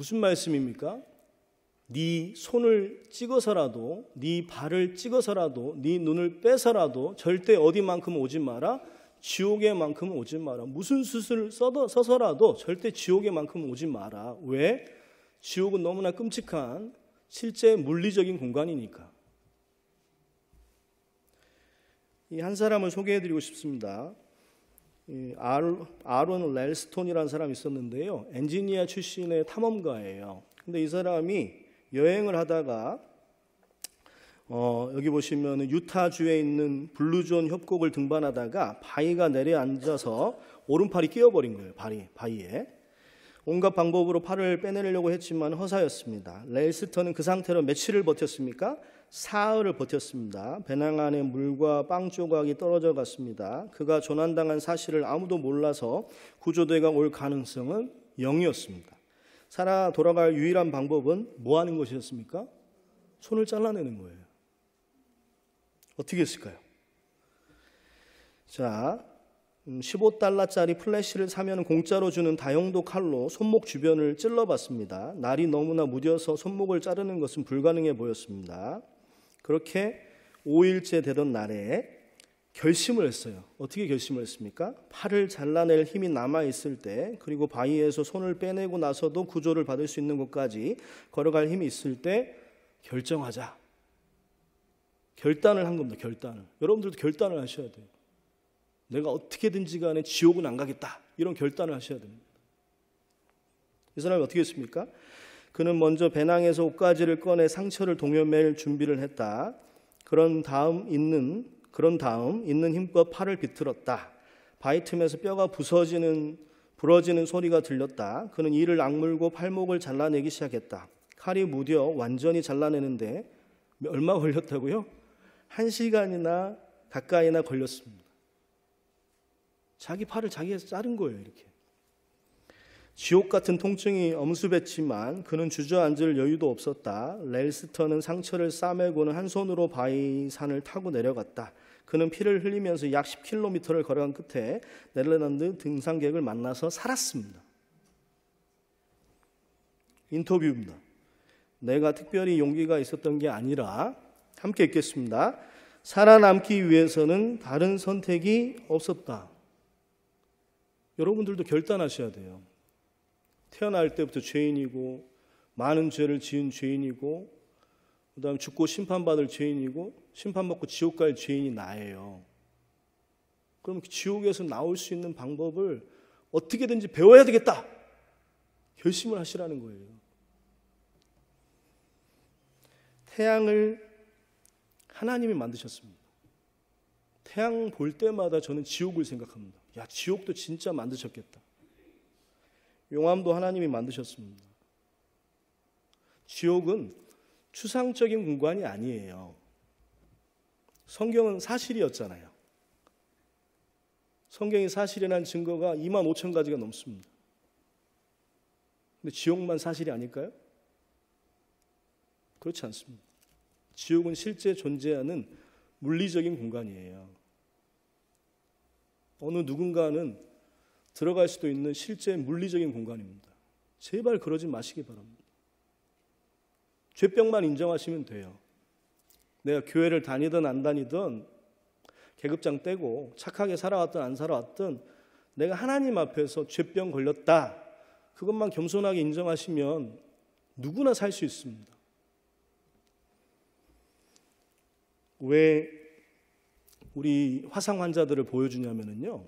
무슨 말씀입니까? 네 손을 찍어서라도, 네 발을 찍어서라도, 네 눈을 빼서라도 절대 어디만큼 오지 마라. 지옥에만큼 오지 마라. 무슨 수술을 써서라도 절대 지옥에만큼 오지 마라. 왜? 지옥은 너무나 끔찍한 실제 물리적인 공간이니까. 이 한 사람을 소개해드리고 싶습니다. 아론 렐스톤이라는 사람이 있었는데요. 엔지니어 출신의 탐험가예요. 근데 이 사람이 여행을 하다가 여기 보시면 유타주에 있는 블루존 협곡을 등반하다가 바위가 내려앉아서 오른팔이 끼어버린 거예요. 바위에. 온갖 방법으로 팔을 빼내려고 했지만 허사였습니다. 렐스턴은 그 상태로 며칠을 버텼습니까? 사흘을 버텼습니다. 배낭 안에 물과 빵 조각이 떨어져 갔습니다. 그가 조난당한 사실을 아무도 몰라서 구조대가 올 가능성은 0이었습니다. 살아 돌아갈 유일한 방법은 뭐 하는 것이었습니까? 손을 잘라내는 거예요. 어떻게 했을까요? 자, 15달러짜리 플래시를 사면 공짜로 주는 다용도 칼로 손목 주변을 찔러봤습니다. 날이 너무나 무뎌서 손목을 자르는 것은 불가능해 보였습니다. 그렇게 5일째 되던 날에 결심을 했어요. 어떻게 결심을 했습니까? 팔을 잘라낼 힘이 남아있을 때, 그리고 바위에서 손을 빼내고 나서도 구조를 받을 수 있는 곳까지 걸어갈 힘이 있을 때 결정하자. 결단을 한 겁니다. 결단을. 여러분들도 결단을 하셔야 돼요. 내가 어떻게든지 간에 지옥은 안 가겠다. 이런 결단을 하셔야 됩니다. 이 사람이 어떻게 했습니까? 그는 먼저 배낭에서 옷가지를 꺼내 상처를 동여맬 준비를 했다. 그런 다음 있는 힘껏 팔을 비틀었다. 바위 틈에서 뼈가 부러지는 소리가 들렸다. 그는 이를 악물고 팔목을 잘라내기 시작했다. 칼이 무뎌 완전히 잘라내는데 얼마 걸렸다고요? 1시간이나 가까이나 걸렸습니다. 자기 팔을 자기가 자른 거예요. 이렇게. 지옥 같은 통증이 엄습했지만 그는 주저앉을 여유도 없었다. 렐스턴은 상처를 싸매고는 한 손으로 바위산을 타고 내려갔다. 그는 피를 흘리면서 약 10km를 걸어간 끝에 네덜란드 등산객을 만나서 살았습니다. 인터뷰입니다. 내가 특별히 용기가 있었던 게 아니라, 함께 읽겠습니다. 살아남기 위해서는 다른 선택이 없었다. 여러분들도 결단하셔야 돼요. 태어날 때부터 죄인이고, 많은 죄를 지은 죄인이고, 그 다음에 죽고 심판받을 죄인이고, 심판받고 지옥 갈 죄인이 나예요. 그럼 지옥에서 나올 수 있는 방법을 어떻게든지 배워야 되겠다. 결심을 하시라는 거예요. 태양을 하나님이 만드셨습니다. 태양 볼 때마다 저는 지옥을 생각합니다. 야, 지옥도 진짜 만드셨겠다. 용암도 하나님이 만드셨습니다. 지옥은 추상적인 공간이 아니에요. 성경은 사실이었잖아요. 성경이 사실이라는 증거가 25,000가지가 넘습니다. 근데 지옥만 사실이 아닐까요? 그렇지 않습니다. 지옥은 실제 존재하는 물리적인 공간이에요. 어느 누군가는 들어갈 수도 있는 실제 물리적인 공간입니다. 제발 그러지 마시기 바랍니다. 죄병만 인정하시면 돼요. 내가 교회를 다니든 안 다니든, 계급장 떼고 착하게 살아왔든 안 살아왔든, 내가 하나님 앞에서 죄병 걸렸다, 그것만 겸손하게 인정하시면 누구나 살 수 있습니다. 왜 우리 화상 환자들을 보여주냐면요,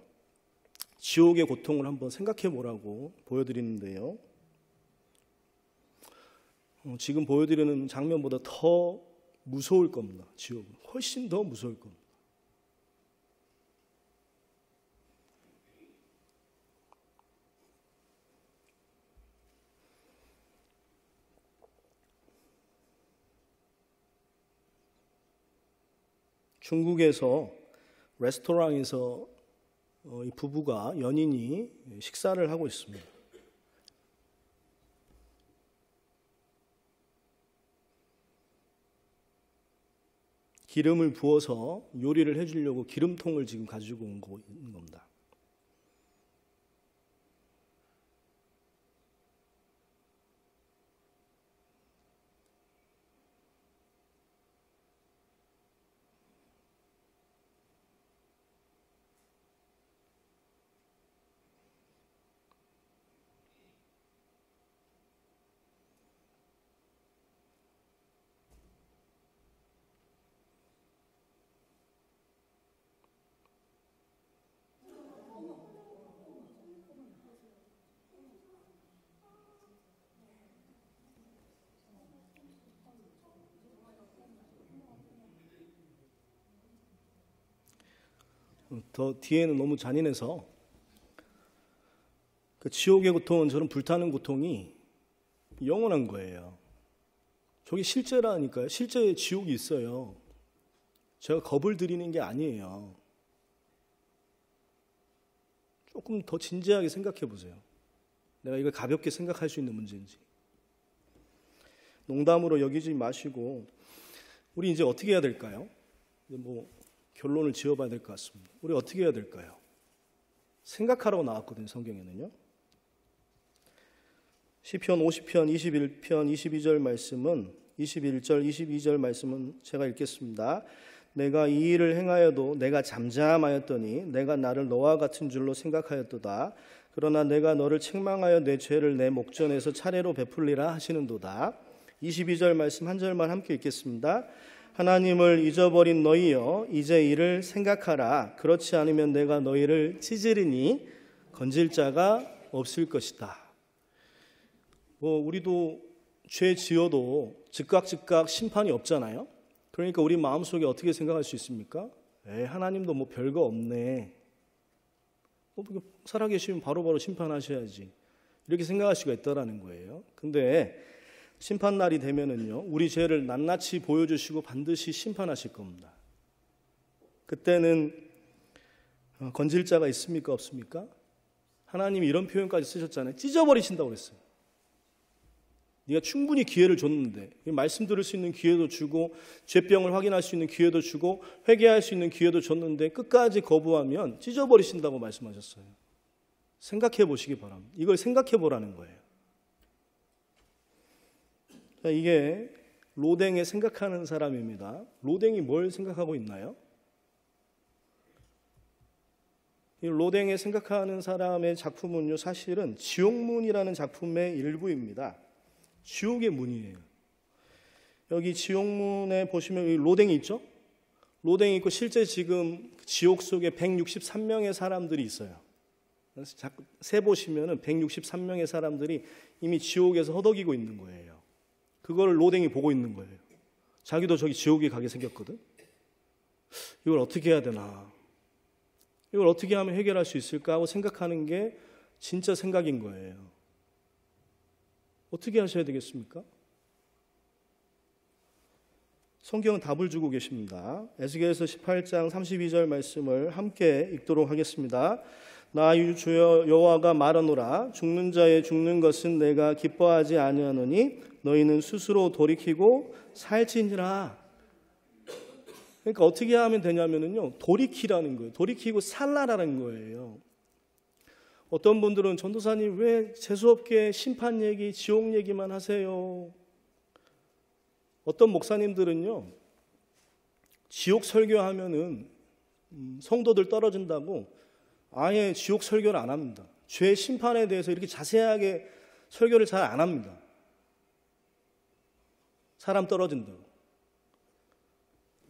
지옥의 고통을 한번 생각해 보라고 보여드리는데요. 지금 보여드리는 장면보다 더 무서울 겁니다. 지옥은 훨씬 더 무서울 겁니다. 중국에서 레스토랑에서 이 부부가, 연인이 식사를 하고 있습니다. 기름을 부어서 요리를 해주려고 기름통을 지금 가지고 온 겁니다. 더 뒤에는 너무 잔인해서 그 지옥의 고통은 저는 불타는 고통이 영원한 거예요. 저게 실제라니까요. 실제 지옥이 있어요. 제가 겁을 드리는 게 아니에요. 조금 더 진지하게 생각해 보세요. 내가 이걸 가볍게 생각할 수 있는 문제인지. 농담으로 여기지 마시고 우리 이제 어떻게 해야 될까요? 뭐 결론을 지어봐야 될 것 같습니다. 우리 어떻게 해야 될까요? 생각하라고 나왔거든요. 성경에는요. 시편 50편 21편 22절 말씀은 21절 22절 말씀은 제가 읽겠습니다. 내가 이 일을 행하여도 내가 잠잠하였더니 내가 나를 너와 같은 줄로 생각하였도다. 그러나 내가 너를 책망하여 내 죄를 내 목전에서 차례로 베풀리라 하시는도다. 22절 말씀 한 절만 함께 읽겠습니다. 하나님을 잊어버린 너희여 이제 이를 생각하라. 그렇지 않으면 내가 너희를 찢으리니 건질 자가 없을 것이다. 우리도 죄 지어도 즉각 심판이 없잖아요. 그러니까 우리 마음속에 어떻게 생각할 수 있습니까? 하나님도 뭐 별거 없네. 살아계시면 바로바로 심판하셔야지. 이렇게 생각할 수가 있다라는 거예요. 근데 심판날이 되면은요, 우리 죄를 낱낱이 보여주시고 반드시 심판하실 겁니다. 그때는 건질 자가 있습니까? 없습니까? 하나님이 이런 표현까지 쓰셨잖아요. 찢어버리신다고 그랬어요. 네가 충분히 기회를 줬는데, 말씀 들을 수 있는 기회도 주고 죄병을 확인할 수 있는 기회도 주고 회개할 수 있는 기회도 줬는데 끝까지 거부하면 찢어버리신다고 말씀하셨어요. 생각해 보시기 바랍니다. 이걸 생각해 보라는 거예요. 자, 이게 로댕에 생각하는 사람입니다. 로댕이 뭘 생각하고 있나요? 이 로댕에 생각하는 사람의 작품은요, 사실은 지옥문이라는 작품의 일부입니다. 지옥의 문이에요. 여기 지옥문에 보시면 로댕이 있죠? 로댕이 있고 실제 지금 지옥 속에 163명의 사람들이 있어요. 세 보시면은 163명의 사람들이 이미 지옥에서 허덕이고 있는 거예요. 그걸 로댕이 보고 있는 거예요. 자기도 저기 지옥에 가게 생겼거든. 이걸 어떻게 해야 되나? 이걸 어떻게 하면 해결할 수 있을까 하고 생각하는 게 진짜 생각인 거예요. 어떻게 하셔야 되겠습니까? 성경은 답을 주고 계십니다. 에스겔서 18장 32절 말씀을 함께 읽도록 하겠습니다. 나 주여 여호와가 말하노라. 죽는 자의 죽는 것은 내가 기뻐하지 아니하노니 너희는 스스로 돌이키고 살지니라. 그러니까 어떻게 하면 되냐면요, 돌이키라는 거예요. 돌이키고 살라라는 거예요. 어떤 분들은 전도사님 왜 재수없게 심판 얘기, 지옥 얘기만 하세요? 어떤 목사님들은요, 지옥 설교하면은 성도들 떨어진다고 아예 지옥 설교를 안 합니다. 죄 심판에 대해서 이렇게 자세하게 설교를 잘 안 합니다. 사람 떨어진다고.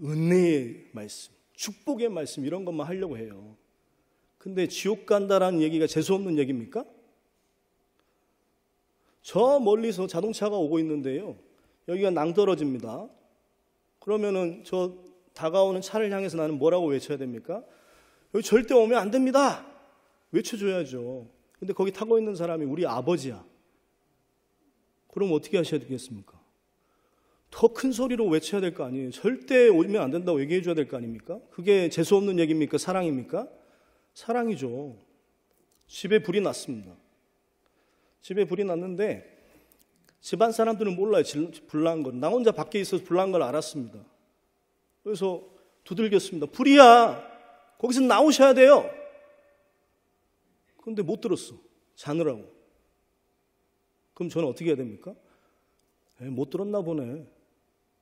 은혜의 말씀, 축복의 말씀 이런 것만 하려고 해요. 근데 지옥 간다라는 얘기가 재수없는 얘기입니까? 저 멀리서 자동차가 오고 있는데요, 여기가 낭떠러집니다. 그러면은 저 다가오는 차를 향해서 나는 뭐라고 외쳐야 됩니까? 여기 절대 오면 안 됩니다. 외쳐줘야죠. 근데 거기 타고 있는 사람이 우리 아버지야. 그럼 어떻게 하셔야 되겠습니까? 더 큰 소리로 외쳐야 될 거 아니에요. 절대 오면 안 된다고 얘기해 줘야 될 거 아닙니까? 그게 재수없는 얘기입니까? 사랑입니까? 사랑이죠. 집에 불이 났습니다. 집에 불이 났는데 집안 사람들은 몰라요. 불 난 걸. 나 혼자 밖에 있어서 불 난 걸 알았습니다. 그래서 두들겼습니다. 불이야. 거기서 나오셔야 돼요. 그런데 못 들었어. 자느라고. 그럼 저는 어떻게 해야 됩니까? 못 들었나 보네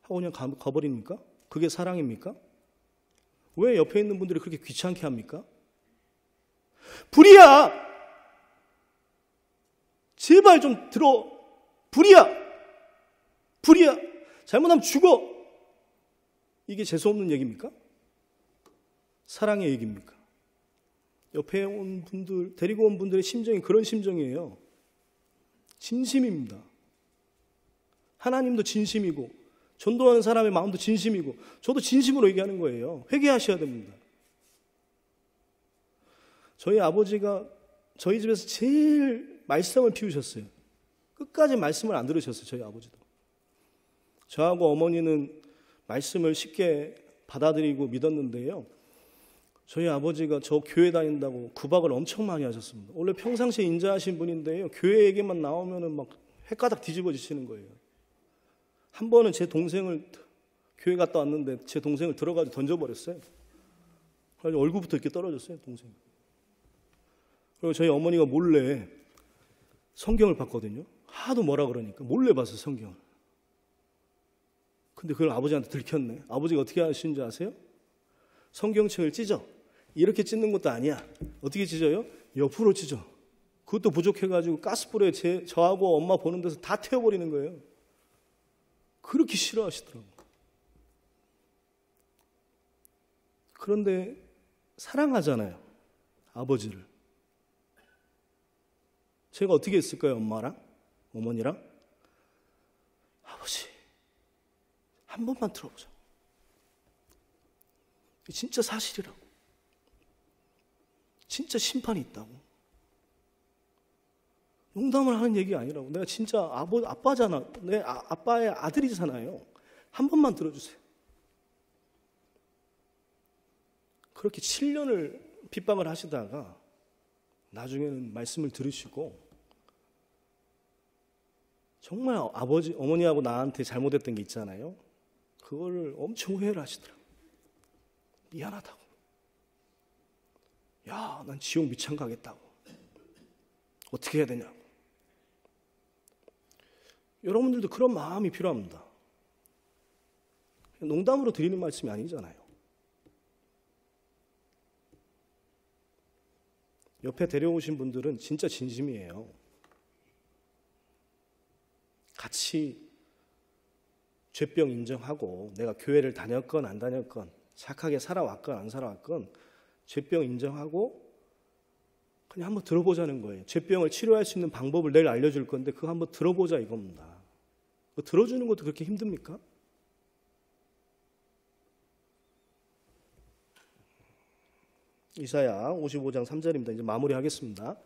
하고 그냥 가버립니까? 그게 사랑입니까? 왜 옆에 있는 분들이 그렇게 귀찮게 합니까? 불이야! 제발 좀 들어. 불이야! 불이야! 잘못하면 죽어! 이게 재수없는 얘기입니까? 사랑의 얘기입니까? 옆에 온 분들, 데리고 온 분들의 심정이 그런 심정이에요. 진심입니다. 하나님도 진심이고 전도하는 사람의 마음도 진심이고 저도 진심으로 얘기하는 거예요. 회개하셔야 됩니다. 저희 아버지가 저희 집에서 제일 말썽을 피우셨어요. 끝까지 말씀을 안 들으셨어요. 저희 아버지도. 저하고 어머니는 말씀을 쉽게 받아들이고 믿었는데요. 저희 아버지가 저 교회 다닌다고 구박을 엄청 많이 하셨습니다. 원래 평상시에 인자하신 분인데요. 교회 얘기만 나오면은 막 헷가닥 뒤집어지시는 거예요. 한 번은 제 동생을 교회 갔다 왔는데 제 동생을 들어가지고 던져버렸어요. 그래서 얼굴부터 이렇게 떨어졌어요, 동생이. 그리고 저희 어머니가 몰래 성경을 봤거든요. 하도 뭐라 그러니까 몰래 봤어요, 성경을. 근데 그걸 아버지한테 들켰네. 아버지가 어떻게 하시는 줄 아세요? 성경책을 찢어. 이렇게 찢는 것도 아니야. 어떻게 찢어요? 옆으로 찢어. 그것도 부족해가지고 가스불에 저하고 엄마 보는 데서 다 태워버리는 거예요. 그렇게 싫어하시더라고요. 그런데 사랑하잖아요, 아버지를. 제가 어떻게 했을까요, 엄마랑? 어머니랑? 아버지, 한 번만 들어보자. 진짜 사실이라고. 진짜 심판이 있다고. 농담을 하는 얘기 아니라고. 내가 진짜 아빠잖아. 내 아빠의 아들이잖아요. 한 번만 들어주세요. 그렇게 7년을 핍박을 하시다가 나중에는 말씀을 들으시고 정말 어머니하고 나한테 잘못했던 게 있잖아요. 그거를 엄청 후회를 하시더라고요. 미안하다고. 야, 난 지옥 미창 가겠다고. 어떻게 해야 되냐고. 여러분들도 그런 마음이 필요합니다. 농담으로 드리는 말씀이 아니잖아요. 옆에 데려오신 분들은 진짜 진심이에요. 같이 죄병 인정하고 내가 교회를 다녔건 안 다녔건 착하게 살아왔건 안 살아왔건 죄병 인정하고 그냥 한번 들어보자는 거예요. 죄병을 치료할 수 있는 방법을 내일 알려줄 건데 그거 한번 들어보자 이겁니다. 그거 들어주는 것도 그렇게 힘듭니까? 이사야 55장 3절입니다. 이제 마무리하겠습니다.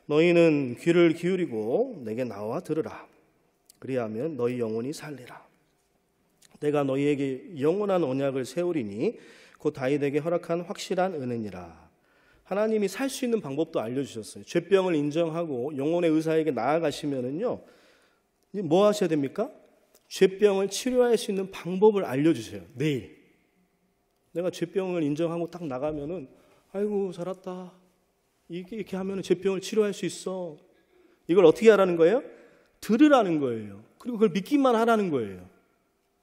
너희는 귀를 기울이고 내게 나와 들으라. 그리하면 너희 영혼이 살리라. 내가 너희에게 영원한 언약을 세우리니 곧 다윗에게 허락한 확실한 은혜니라. 하나님이 살 수 있는 방법도 알려주셨어요. 죄병을 인정하고 영혼의 의사에게 나아가시면은요, 뭐 하셔야 됩니까? 죄병을 치료할 수 있는 방법을 알려주세요. 내일. 내가 죄병을 인정하고 딱 나가면은, 아이고, 살았다. 이렇게 하면은 죄병을 치료할 수 있어. 이걸 어떻게 하라는 거예요? 들으라는 거예요. 그리고 그걸 믿기만 하라는 거예요.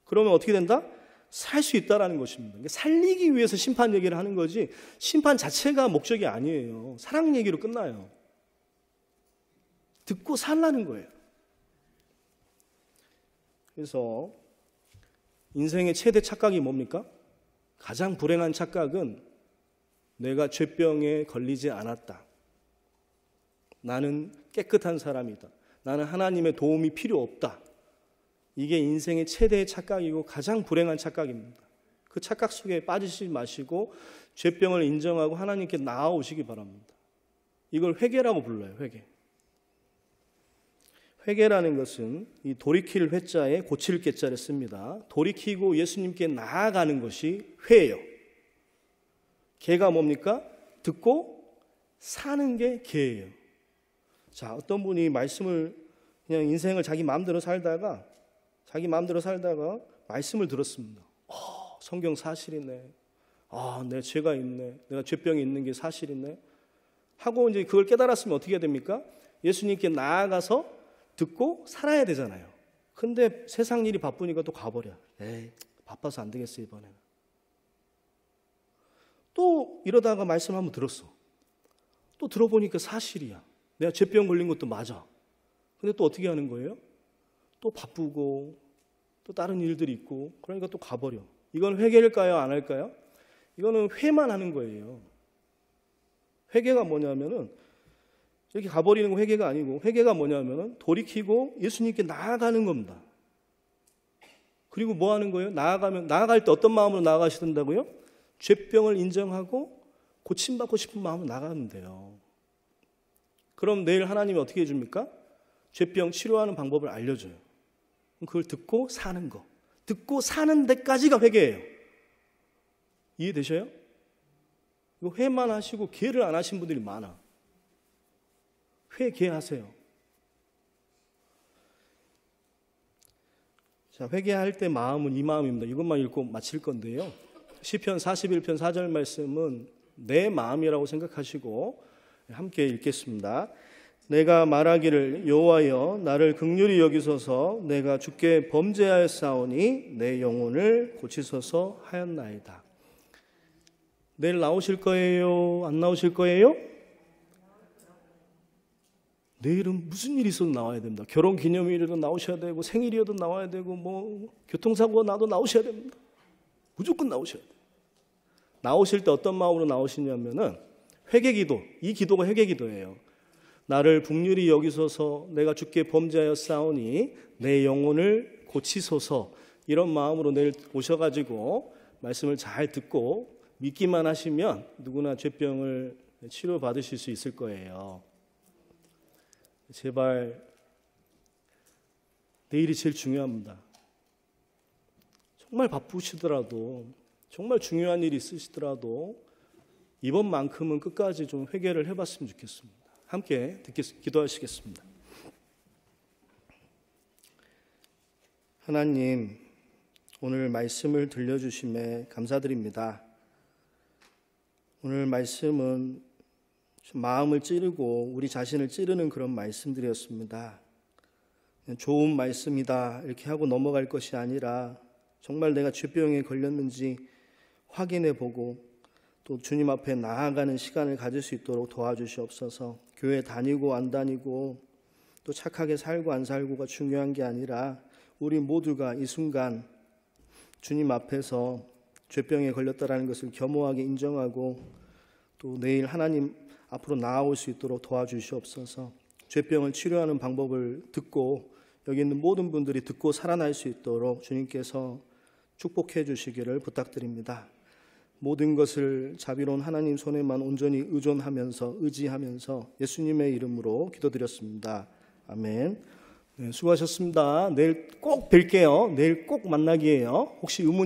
그러면 어떻게 된다? 살 수 있다라는 것입니다. 살리기 위해서 심판 얘기를 하는 거지 심판 자체가 목적이 아니에요. 사랑 얘기로 끝나요. 듣고 살라는 거예요. 그래서 인생의 최대 착각이 뭡니까? 가장 불행한 착각은 내가 죄병에 걸리지 않았다. 나는 깨끗한 사람이다. 나는 하나님의 도움이 필요 없다. 이게 인생의 최대의 착각이고 가장 불행한 착각입니다. 그 착각 속에 빠지지 마시고 죄병을 인정하고 하나님께 나아오시기 바랍니다. 이걸 회개라고 불러요. 회개. 회개라는 것은 이 돌이킬 회자에 고칠 개자를 씁니다. 돌이키고 예수님께 나아가는 것이 회예요. 개가 뭡니까? 듣고 사는 게 개예요. 자, 어떤 분이 말씀을 그냥 인생을 자기 마음대로 살다가 말씀을 들었습니다. 성경 사실이네. 내 죄가 있네. 내가 죄병이 있는 게 사실이네. 하고 이제 그걸 깨달았으면 어떻게 해야 됩니까? 예수님께 나아가서 듣고 살아야 되잖아요. 근데 세상 일이 바쁘니까 또 가버려. 에이, 바빠서 안 되겠어 이번에는. 또 이러다가 말씀 한번 들었어. 또 들어보니까 사실이야. 내가 죄병 걸린 것도 맞아. 근데 또 어떻게 하는 거예요? 또 바쁘고 또 다른 일들이 있고 그러니까 또 가버려. 이건 회개일까요? 안 할까요? 이거는 회만 하는 거예요. 회개가 뭐냐면은 이렇게 가버리는 거 회개가 아니고 회개가 뭐냐면은 돌이키고 예수님께 나아가는 겁니다. 그리고 뭐 하는 거예요? 나아갈 때 어떤 마음으로 나아가셔야 된다고요? 죄병을 인정하고 고침받고 싶은 마음은 나가면 돼요. 그럼 내일 하나님이 어떻게 해줍니까? 죄병 치료하는 방법을 알려줘요. 그걸 듣고 사는 거. 듣고 사는 데까지가 회개예요. 이해되셔요? 이거 회만 하시고 개를 안 하신 분들이 많아. 회개하세요. 자, 회개할 때 마음은 이 마음입니다. 이것만 읽고 마칠 건데요. 시편 41편 4절 말씀은 내 마음이라고 생각하시고 함께 읽겠습니다. 내가 말하기를 여호와여 나를 긍휼히 여기소서 내가 주께 범죄하였사오니 내 영혼을 고치소서 하였나이다. 내일 나오실 거예요? 안 나오실 거예요? 내일은 무슨 일이 있어도 나와야 됩니다. 결혼기념일에도 나오셔야 되고 생일이어도 나와야 되고 뭐 교통사고가 나도 나오셔야 됩니다. 무조건 나오셔야 돼요. 나오실 때 어떤 마음으로 나오시냐면은 회개기도, 이 기도가 회개기도예요. 나를 긍휼히 여기소서 내가 주께 범죄하였사오니 내 영혼을 고치소서 이런 마음으로 내일 오셔가지고 말씀을 잘 듣고 믿기만 하시면 누구나 죄병을 치료받으실 수 있을 거예요. 제발 내일이 제일 중요합니다. 정말 바쁘시더라도 정말 중요한 일이 있으시더라도 이번만큼은 끝까지 좀 회개를 해봤으면 좋겠습니다. 함께 기도하시겠습니다. 하나님, 오늘 말씀을 들려주심에 감사드립니다. 오늘 말씀은 좀 마음을 찌르고 우리 자신을 찌르는 그런 말씀들이었습니다. 좋은 말씀이다 이렇게 하고 넘어갈 것이 아니라 정말 내가 죄병에 걸렸는지 확인해보고 또 주님 앞에 나아가는 시간을 가질 수 있도록 도와주시옵소서. 교회 다니고 안 다니고 또 착하게 살고 안 살고가 중요한 게 아니라 우리 모두가 이 순간 주님 앞에서 죄병에 걸렸다라는 것을 겸허하게 인정하고 또 내일 하나님 앞으로 나아올 수 있도록 도와주시옵소서. 죄병을 치료하는 방법을 듣고 여기 있는 모든 분들이 듣고 살아날 수 있도록 주님께서 축복해 주시기를 부탁드립니다. 모든 것을 자비로운 하나님 손에만 온전히 의존하면서 의지하면서 예수님의 이름으로 기도드렸습니다. 아멘. 네, 수고하셨습니다. 내일 꼭 뵐게요. 내일 꼭 만나기예요. 혹시 의문이